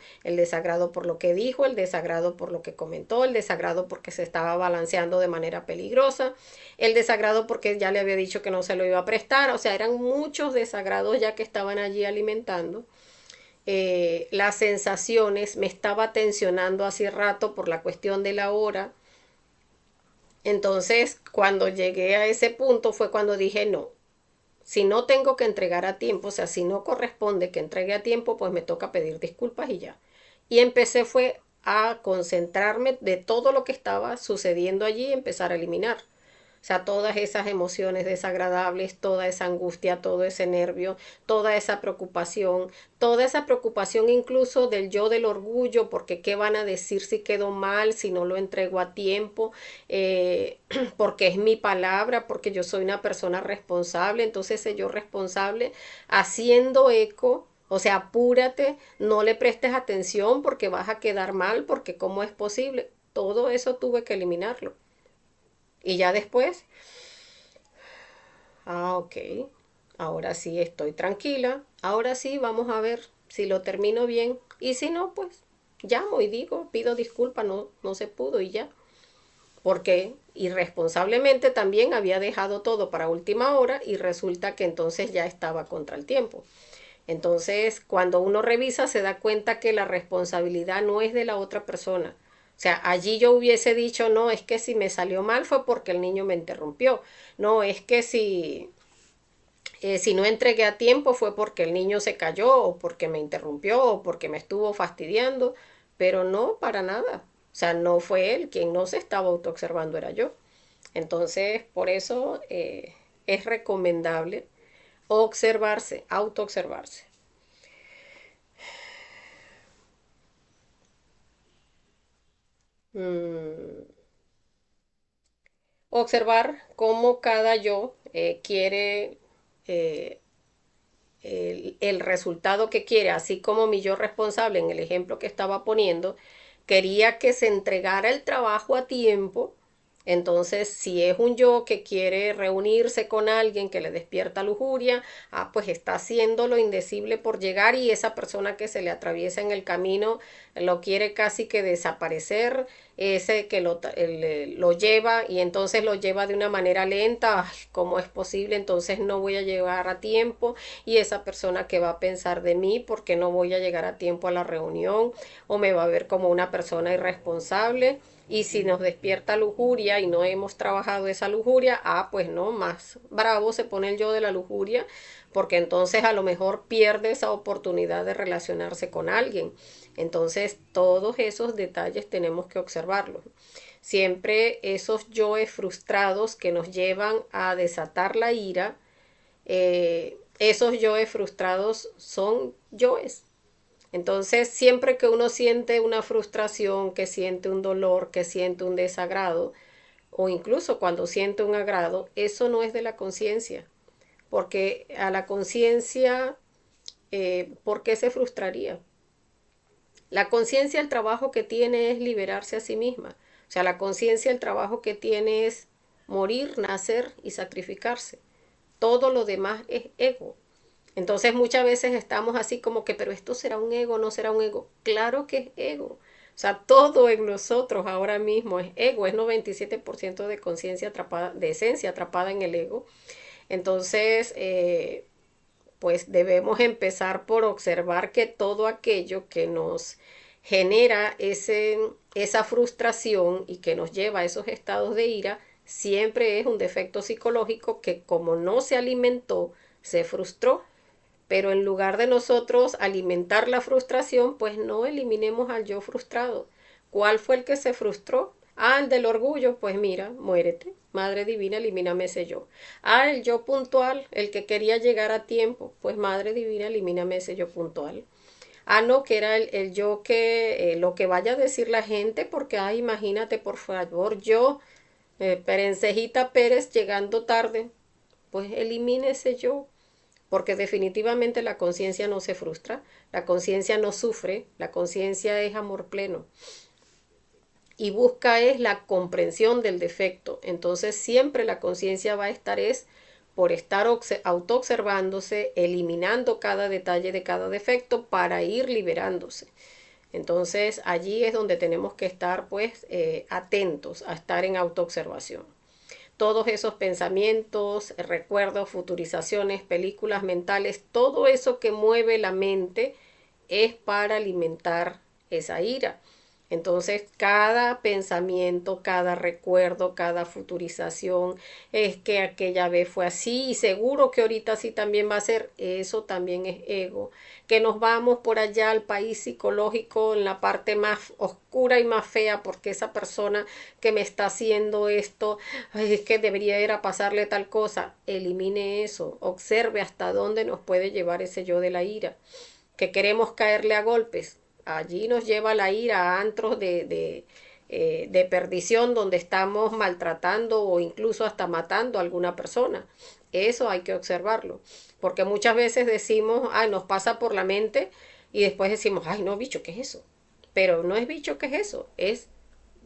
por lo que dijo, el desagrado por lo que comentó, el desagrado porque se estaba balanceando de manera peligrosa, el desagrado porque ya le había dicho que no se lo iba a prestar. O sea, eran muchos desagrados ya que estaban allí alimentando. Las sensaciones, me estaba tensionando hace rato por la cuestión de la hora. Entonces, cuando llegué a ese punto fue cuando dije, no, si no tengo que entregar a tiempo, o sea, si no corresponde que entregue a tiempo, pues me toca pedir disculpas y ya. Y empecé fue a concentrarme de todo lo que estaba sucediendo allí y empezar a eliminar. O sea, todas esas emociones desagradables, toda esa angustia, todo ese nervio, toda esa preocupación incluso del yo del orgullo, porque qué van a decir si quedo mal, si no lo entrego a tiempo, porque es mi palabra, porque yo soy una persona responsable, entonces ese yo responsable haciendo eco. O sea, apúrate, no le prestes atención porque vas a quedar mal, porque cómo es posible. Todo eso tuve que eliminarlo. Y ya después, ok, ahora sí estoy tranquila, ahora sí vamos a ver si lo termino bien. Y si no, pues llamo y digo, pido disculpas, no se pudo y ya. porque irresponsablemente también había dejado todo para última hora y resulta que entonces ya estaba contra el tiempo. Entonces, cuando uno revisa, se da cuenta que la responsabilidad no es de la otra persona. O sea, allí yo hubiese dicho, no, es que si me salió mal fue porque el niño me interrumpió. No, es que si no entregué a tiempo fue porque el niño se cayó o porque me interrumpió o porque me estuvo fastidiando, pero no para nada. O sea, no fue él quien no se estaba autoobservando, era yo. Entonces, por eso es recomendable observarse, autoobservarse. Mm, observar cómo cada yo quiere eh, el resultado que quiere, así como mi yo responsable en el ejemplo que estaba poniendo, quería que se entregara el trabajo a tiempo. Entonces, si es un yo que quiere reunirse con alguien que le despierta lujuria, pues está haciendo lo indecible por llegar y esa persona que se le atraviesa en el camino lo quiere casi que desaparecer, ese que lo lleva y entonces lo lleva de una manera lenta, ay, ¿cómo es posible? Entonces no voy a llegar a tiempo y esa persona que va a pensar de mí porque no voy a llegar a tiempo a la reunión o me va a ver como una persona irresponsable. Y si nos despierta lujuria y no hemos trabajado esa lujuria, pues no, más bravo se pone el yo de la lujuria, porque entonces a lo mejor pierde esa oportunidad de relacionarse con alguien. Entonces todos esos detalles tenemos que observarlos. Siempre esos yoes frustrados que nos llevan a desatar la ira, esos yoes frustrados son yoes. Entonces, siempre que uno siente una frustración, que siente un dolor, que siente un desagrado, o incluso cuando siente un agrado, eso no es de la conciencia, porque a la conciencia, ¿por qué se frustraría? La conciencia, el trabajo que tiene es liberarse a sí misma. O sea, la conciencia, el trabajo que tiene es morir, nacer y sacrificarse. Todo lo demás es ego. Entonces muchas veces estamos así como que, pero esto será un ego, no será un ego. Claro que es ego. O sea, todo en nosotros ahora mismo es ego, es 97% de conciencia atrapada, de esencia atrapada en el ego. Entonces, pues debemos empezar por observar que todo aquello que nos genera esa frustración y que nos lleva a esos estados de ira, siempre es un defecto psicológico que como no se alimentó, se frustró, pero en lugar de nosotros alimentar la frustración, pues no eliminemos al yo frustrado. ¿Cuál fue el que se frustró? El del orgullo, pues mira, muérete. Madre Divina, elimíname ese yo. El yo puntual, el que quería llegar a tiempo, pues Madre Divina, elimíname ese yo puntual. No, que era el yo que, lo que vaya a decir la gente, porque, imagínate, por favor, yo, Perencejita Pérez, llegando tarde, pues elimine ese yo, porque definitivamente la conciencia no se frustra, la conciencia no sufre, la conciencia es amor pleno y busca es la comprensión del defecto. Entonces siempre la conciencia va a estar es por estar autoobservándose, eliminando cada detalle de cada defecto para ir liberándose. Entonces allí es donde tenemos que estar pues atentos a estar en autoobservación. Todos esos pensamientos, recuerdos, futurizaciones, películas mentales, todo eso que mueve la mente es para alimentar esa ira. Entonces, cada pensamiento, cada recuerdo, cada futurización, es que aquella vez fue así y seguro que ahorita sí también va a ser, eso también es ego. Que nos vamos por allá al país psicológico en la parte más oscura y más fea porque esa persona que me está haciendo esto, es que debería ir a pasarle tal cosa. Elimine eso, observe hasta dónde nos puede llevar ese yo de la ira. Que queremos caerle a golpes, allí nos lleva la ira a antros de perdición donde estamos maltratando o incluso hasta matando a alguna persona. Eso hay que observarlo, porque muchas veces decimos, nos pasa por la mente y después decimos, no, bicho, ¿qué es eso? Pero no es bicho, ¿qué es eso?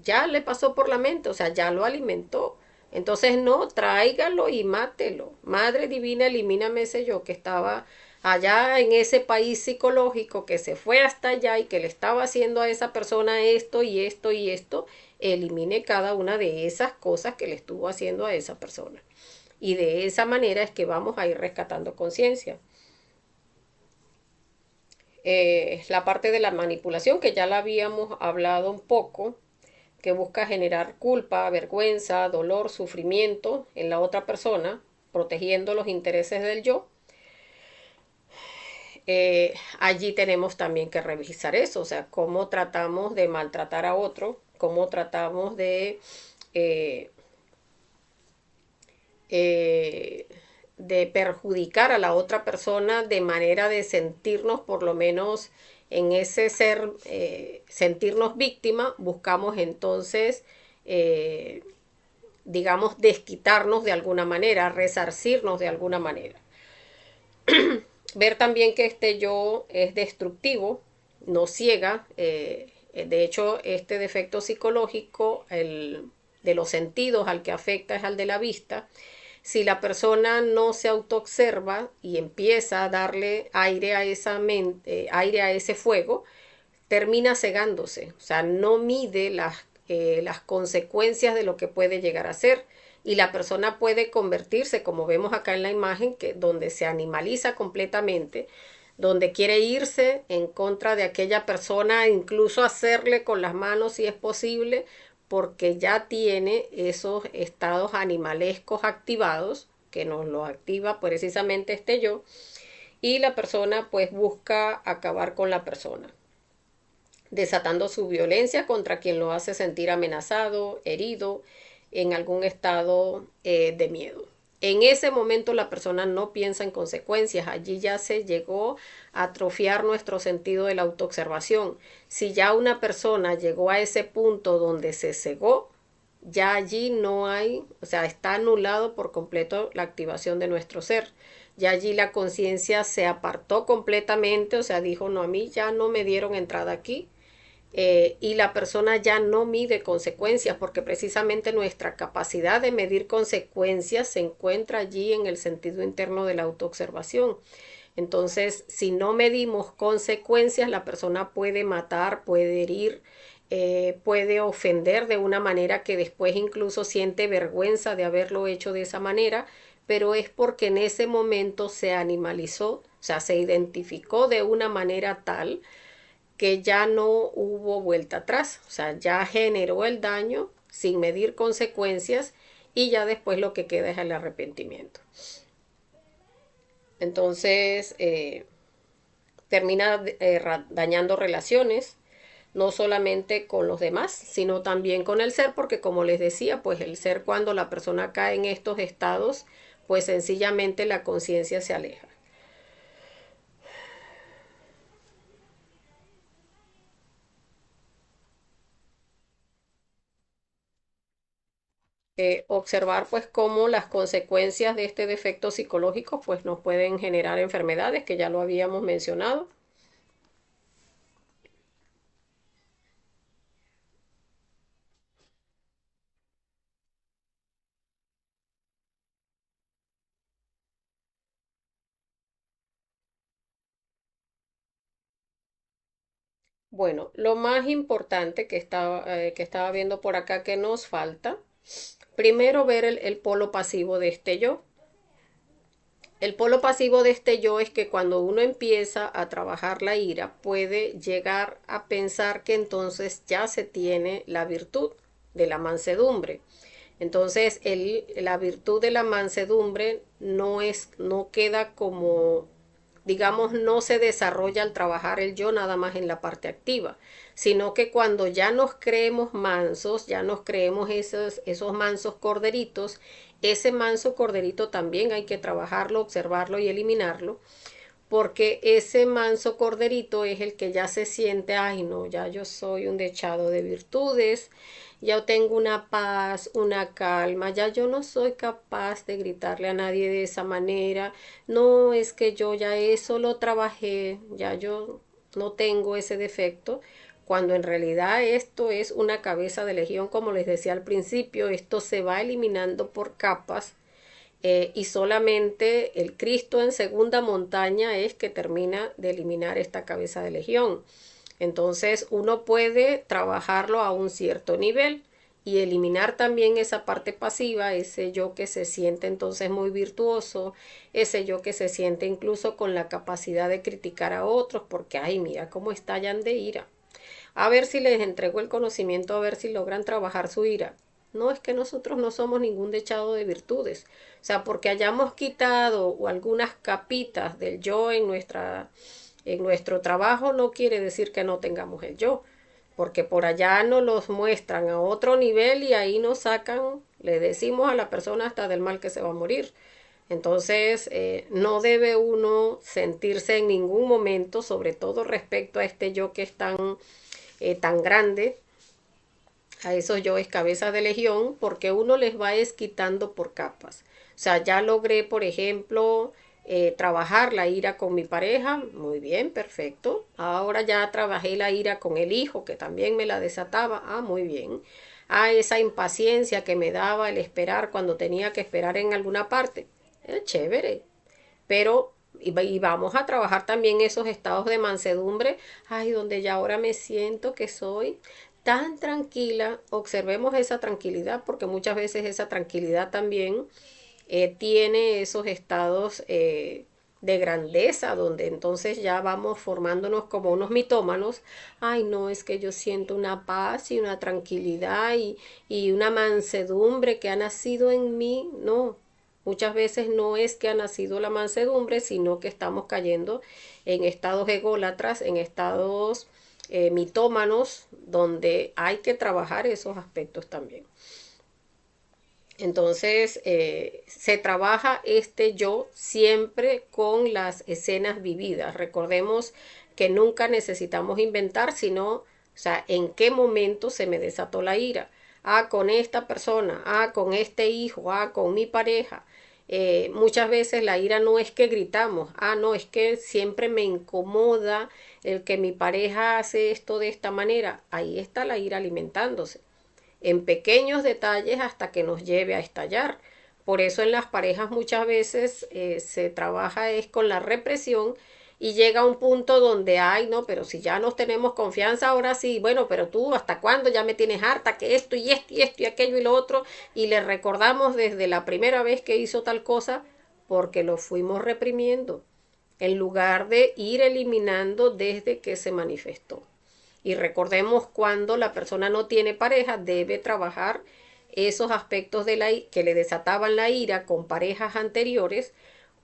Ya le pasó por la mente, o sea, ya lo alimentó. Entonces no, tráigalo y mátelo. Madre Divina, elimíname ese yo que estaba allá en ese país psicológico que se fue hasta allá y que le estaba haciendo a esa persona esto y esto y esto, elimine cada una de esas cosas que le estuvo haciendo a esa persona. Y de esa manera es que vamos a ir rescatando conciencia. La parte de la manipulación, que ya la habíamos hablado un poco, que busca generar culpa, vergüenza, dolor, sufrimiento en la otra persona, protegiendo los intereses del yo. Allí tenemos también que revisar eso, o sea, cómo tratamos de maltratar a otro, cómo tratamos eh, eh, de perjudicar a la otra persona de manera de sentirnos por lo menos en ese ser, sentirnos víctima, buscamos entonces, digamos, desquitarnos de alguna manera, resarcirnos de alguna manera. Ver también que este yo es destructivo, no ciega. De hecho, este defecto psicológico, de los sentidos al que afecta es al de la vista. Si la persona no se autoobserva y empieza a darle aire a esa mente, aire a ese fuego, termina cegándose, o sea, no mide las consecuencias de lo que puede llegar a ser. Y la persona puede convertirse, como vemos acá en la imagen, que donde se animaliza completamente, donde quiere irse en contra de aquella persona, incluso hacerle con las manos si es posible, porque ya tiene esos estados animalescos activados, que nos lo activa precisamente este yo, y la persona pues busca acabar con la persona, desatando su violencia contra quien lo hace sentir amenazado, herido, en algún estado de miedo. En ese momento la persona no piensa en consecuencias, allí ya se llegó a atrofiar nuestro sentido de la autoobservación. Si ya una persona llegó a ese punto donde se cegó, ya allí no hay, o sea, está anulado por completo la activación de nuestro ser. Ya allí la conciencia se apartó completamente, o sea, dijo, no, a mí ya no me dieron entrada aquí, y la persona ya no mide consecuencias porque precisamente nuestra capacidad de medir consecuencias se encuentra allí en el sentido interno de la autoobservación. Entonces, si no medimos consecuencias, la persona puede matar, puede herir, puede ofender de una manera que después incluso siente vergüenza de haberlo hecho de esa manera, pero es porque en ese momento se animalizó, o sea, se identificó de una manera tal que ya no hubo vuelta atrás, o sea, ya generó el daño sin medir consecuencias y ya después lo que queda es el arrepentimiento. Entonces, termina dañando relaciones, no solamente con los demás, sino también con el ser, porque como les decía, pues el ser, cuando la persona cae en estos estados, pues sencillamente la conciencia se aleja. Observar pues cómo las consecuencias de este defecto psicológico pues nos pueden generar enfermedades, que ya lo habíamos mencionado. Bueno, lo más importante que estaba viendo por acá que nos falta, primero ver el polo pasivo de este yo. El polo pasivo de este yo es que cuando uno empieza a trabajar la ira, puede llegar a pensar que entonces ya se tiene la virtud de la mansedumbre. Entonces, la virtud de la mansedumbre no queda como, digamos, no se desarrolla al trabajar el yo nada más en la parte activa, sino que cuando ya nos creemos mansos, ya nos creemos esos mansos corderitos, ese manso corderito también hay que trabajarlo, observarlo y eliminarlo, porque ese manso corderito es el que ya se siente, ay no, ya yo soy un dechado de virtudes, ya tengo una paz, una calma, ya yo no soy capaz de gritarle a nadie de esa manera, no es que yo ya eso lo trabajé, ya yo no tengo ese defecto, cuando en realidad esto es una cabeza de legión, como les decía al principio, esto se va eliminando por capas y solamente el Cristo en segunda montaña es que termina de eliminar esta cabeza de legión. Entonces uno puede trabajarlo a un cierto nivel y eliminar también esa parte pasiva, ese yo que se siente entonces muy virtuoso, ese yo que se siente incluso con la capacidad de criticar a otros porque, ay, mira cómo estallan de ira. A ver si les entrego el conocimiento, a ver si logran trabajar su ira. No, es que nosotros no somos ningún dechado de virtudes. O sea, porque hayamos quitado algunas capitas del yo en nuestro trabajo, no quiere decir que no tengamos el yo. Porque por allá nos los muestran a otro nivel y ahí nos sacan, le decimos a la persona hasta del mal que se va a morir. Entonces, no debe uno sentirse en ningún momento, sobre todo respecto a este yo que es tan grande, a esos yoes cabezas de legión, porque uno les va quitando por capas. O sea, ya logré, por ejemplo, trabajar la ira con mi pareja, muy bien, perfecto. Ahora ya trabajé la ira con el hijo, que también me la desataba, muy bien. Esa impaciencia que me daba el esperar cuando tenía que esperar en alguna parte, chévere, pero y vamos a trabajar también esos estados de mansedumbre, donde ya ahora me siento que soy tan tranquila. Observemos esa tranquilidad, porque muchas veces esa tranquilidad también tiene esos estados de grandeza, donde entonces ya vamos formándonos como unos mitómanos. Ay, no, es que yo siento una paz y una tranquilidad y una mansedumbre que ha nacido en mí. No, muchas veces no es que ha nacido la mansedumbre, sino que estamos cayendo en estados ególatras, en estados mitómanos, donde hay que trabajar esos aspectos también. Entonces, se trabaja este yo siempre con las escenas vividas. Recordemos que nunca necesitamos inventar, sino, o sea, en qué momento se me desató la ira. Con esta persona, con este hijo, con mi pareja. Muchas veces la ira no es que gritamos, no, es que siempre me incomoda el que mi pareja hace esto de esta manera. Ahí está la ira alimentándose en pequeños detalles hasta que nos lleve a estallar. Por eso en las parejas muchas veces se trabaja es con la represión y llega a un punto donde, ay, no, pero si ya nos tenemos confianza, ahora sí, bueno, pero tú, ¿hasta cuándo ya me tienes harta que esto y esto y esto y aquello y lo otro? Y le recordamos desde la primera vez que hizo tal cosa porque lo fuimos reprimiendo, en lugar de ir eliminando desde que se manifestó. Y recordemos cuando la persona no tiene pareja, debe trabajar esos aspectos de que le desataban la ira con parejas anteriores,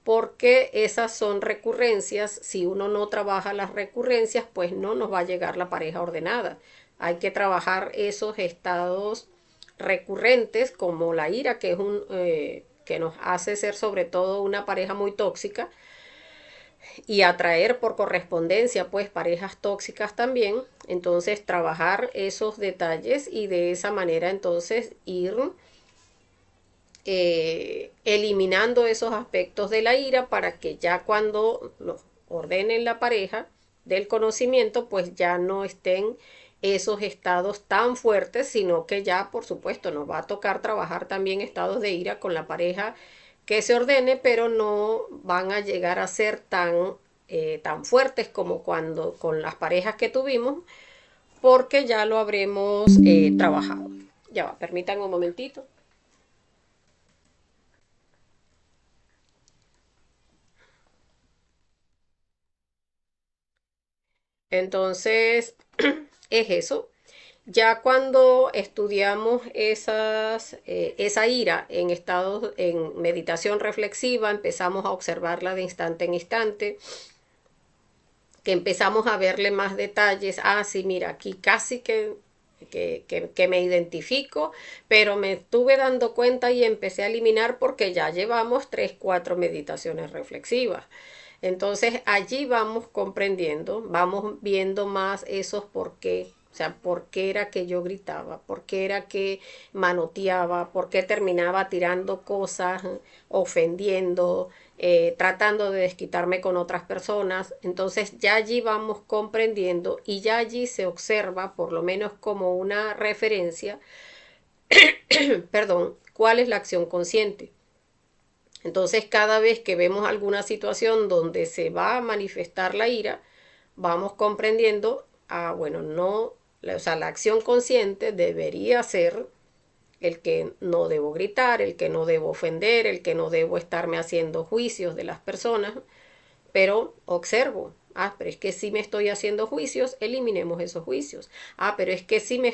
porque esas son recurrencias. Si uno no trabaja las recurrencias, pues no nos va a llegar la pareja ordenada. Hay que trabajar esos estados recurrentes como la ira, que es que nos hace ser sobre todo una pareja muy tóxica, y atraer por correspondencia pues parejas tóxicas también. Entonces trabajar esos detalles y de esa manera entonces ir eliminando esos aspectos de la ira para que ya cuando nos ordenen la pareja del conocimiento pues ya no estén esos estados tan fuertes, sino que ya por supuesto nos va a tocar trabajar también estados de ira con la pareja que se ordene, pero no van a llegar a ser tan fuertes como cuando con las parejas que tuvimos, porque ya lo habremos trabajado. Ya va, permítanme un momentito. Entonces, es eso. Ya cuando estudiamos esa ira en meditación reflexiva, empezamos a observarla de instante en instante, que empezamos a verle más detalles. Sí, mira, aquí casi que me identifico, pero me estuve dando cuenta y empecé a eliminar porque ya llevamos 3, 4 meditaciones reflexivas. Entonces allí vamos comprendiendo, vamos viendo más esos por qué. O sea, por qué era que yo gritaba, por qué era que manoteaba, por qué terminaba tirando cosas, ofendiendo, tratando de desquitarme con otras personas. Entonces ya allí vamos comprendiendo y ya allí se observa, por lo menos como una referencia, perdón, cuál es la acción consciente. Entonces, cada vez que vemos alguna situación donde se va a manifestar la ira, vamos comprendiendo, bueno, no, o sea, la acción consciente debería ser el que no debo gritar, el que no debo ofender, el que no debo estarme haciendo juicios de las personas, pero observo. Pero es que si me estoy haciendo juicios, eliminemos esos juicios. Pero es que si me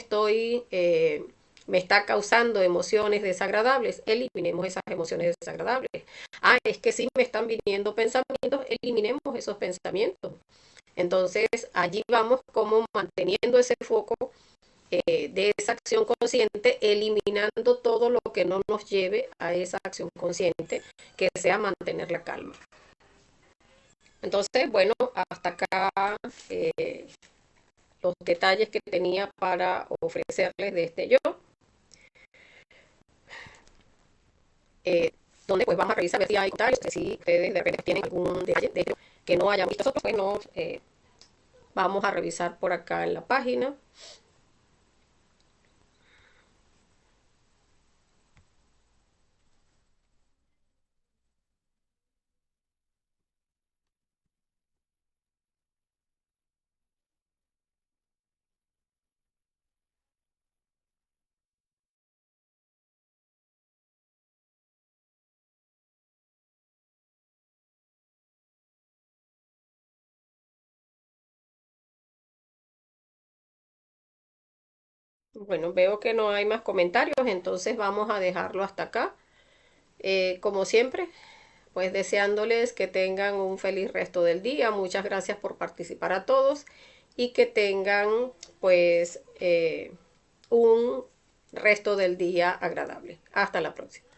está causando emociones desagradables, eliminemos esas emociones desagradables. Es que si me están viniendo pensamientos, eliminemos esos pensamientos. Entonces, allí vamos como manteniendo ese foco de esa acción consciente, eliminando todo lo que no nos lleve a esa acción consciente, que sea mantener la calma. Entonces, bueno, hasta acá eh, los detalles que tenía para ofrecerles de este yo, eh, donde pues vamos a revisar a ver si hay comentarios, que si ustedes de repente tienen algún detalle de esto que no hayan visto nosotros, pues nos vamos a revisar por acá en la página. Bueno, veo que no hay más comentarios, entonces vamos a dejarlo hasta acá. Como siempre, pues deseándoles que tengan un feliz resto del día. Muchas gracias por participar a todos y que tengan pues un resto del día agradable. Hasta la próxima.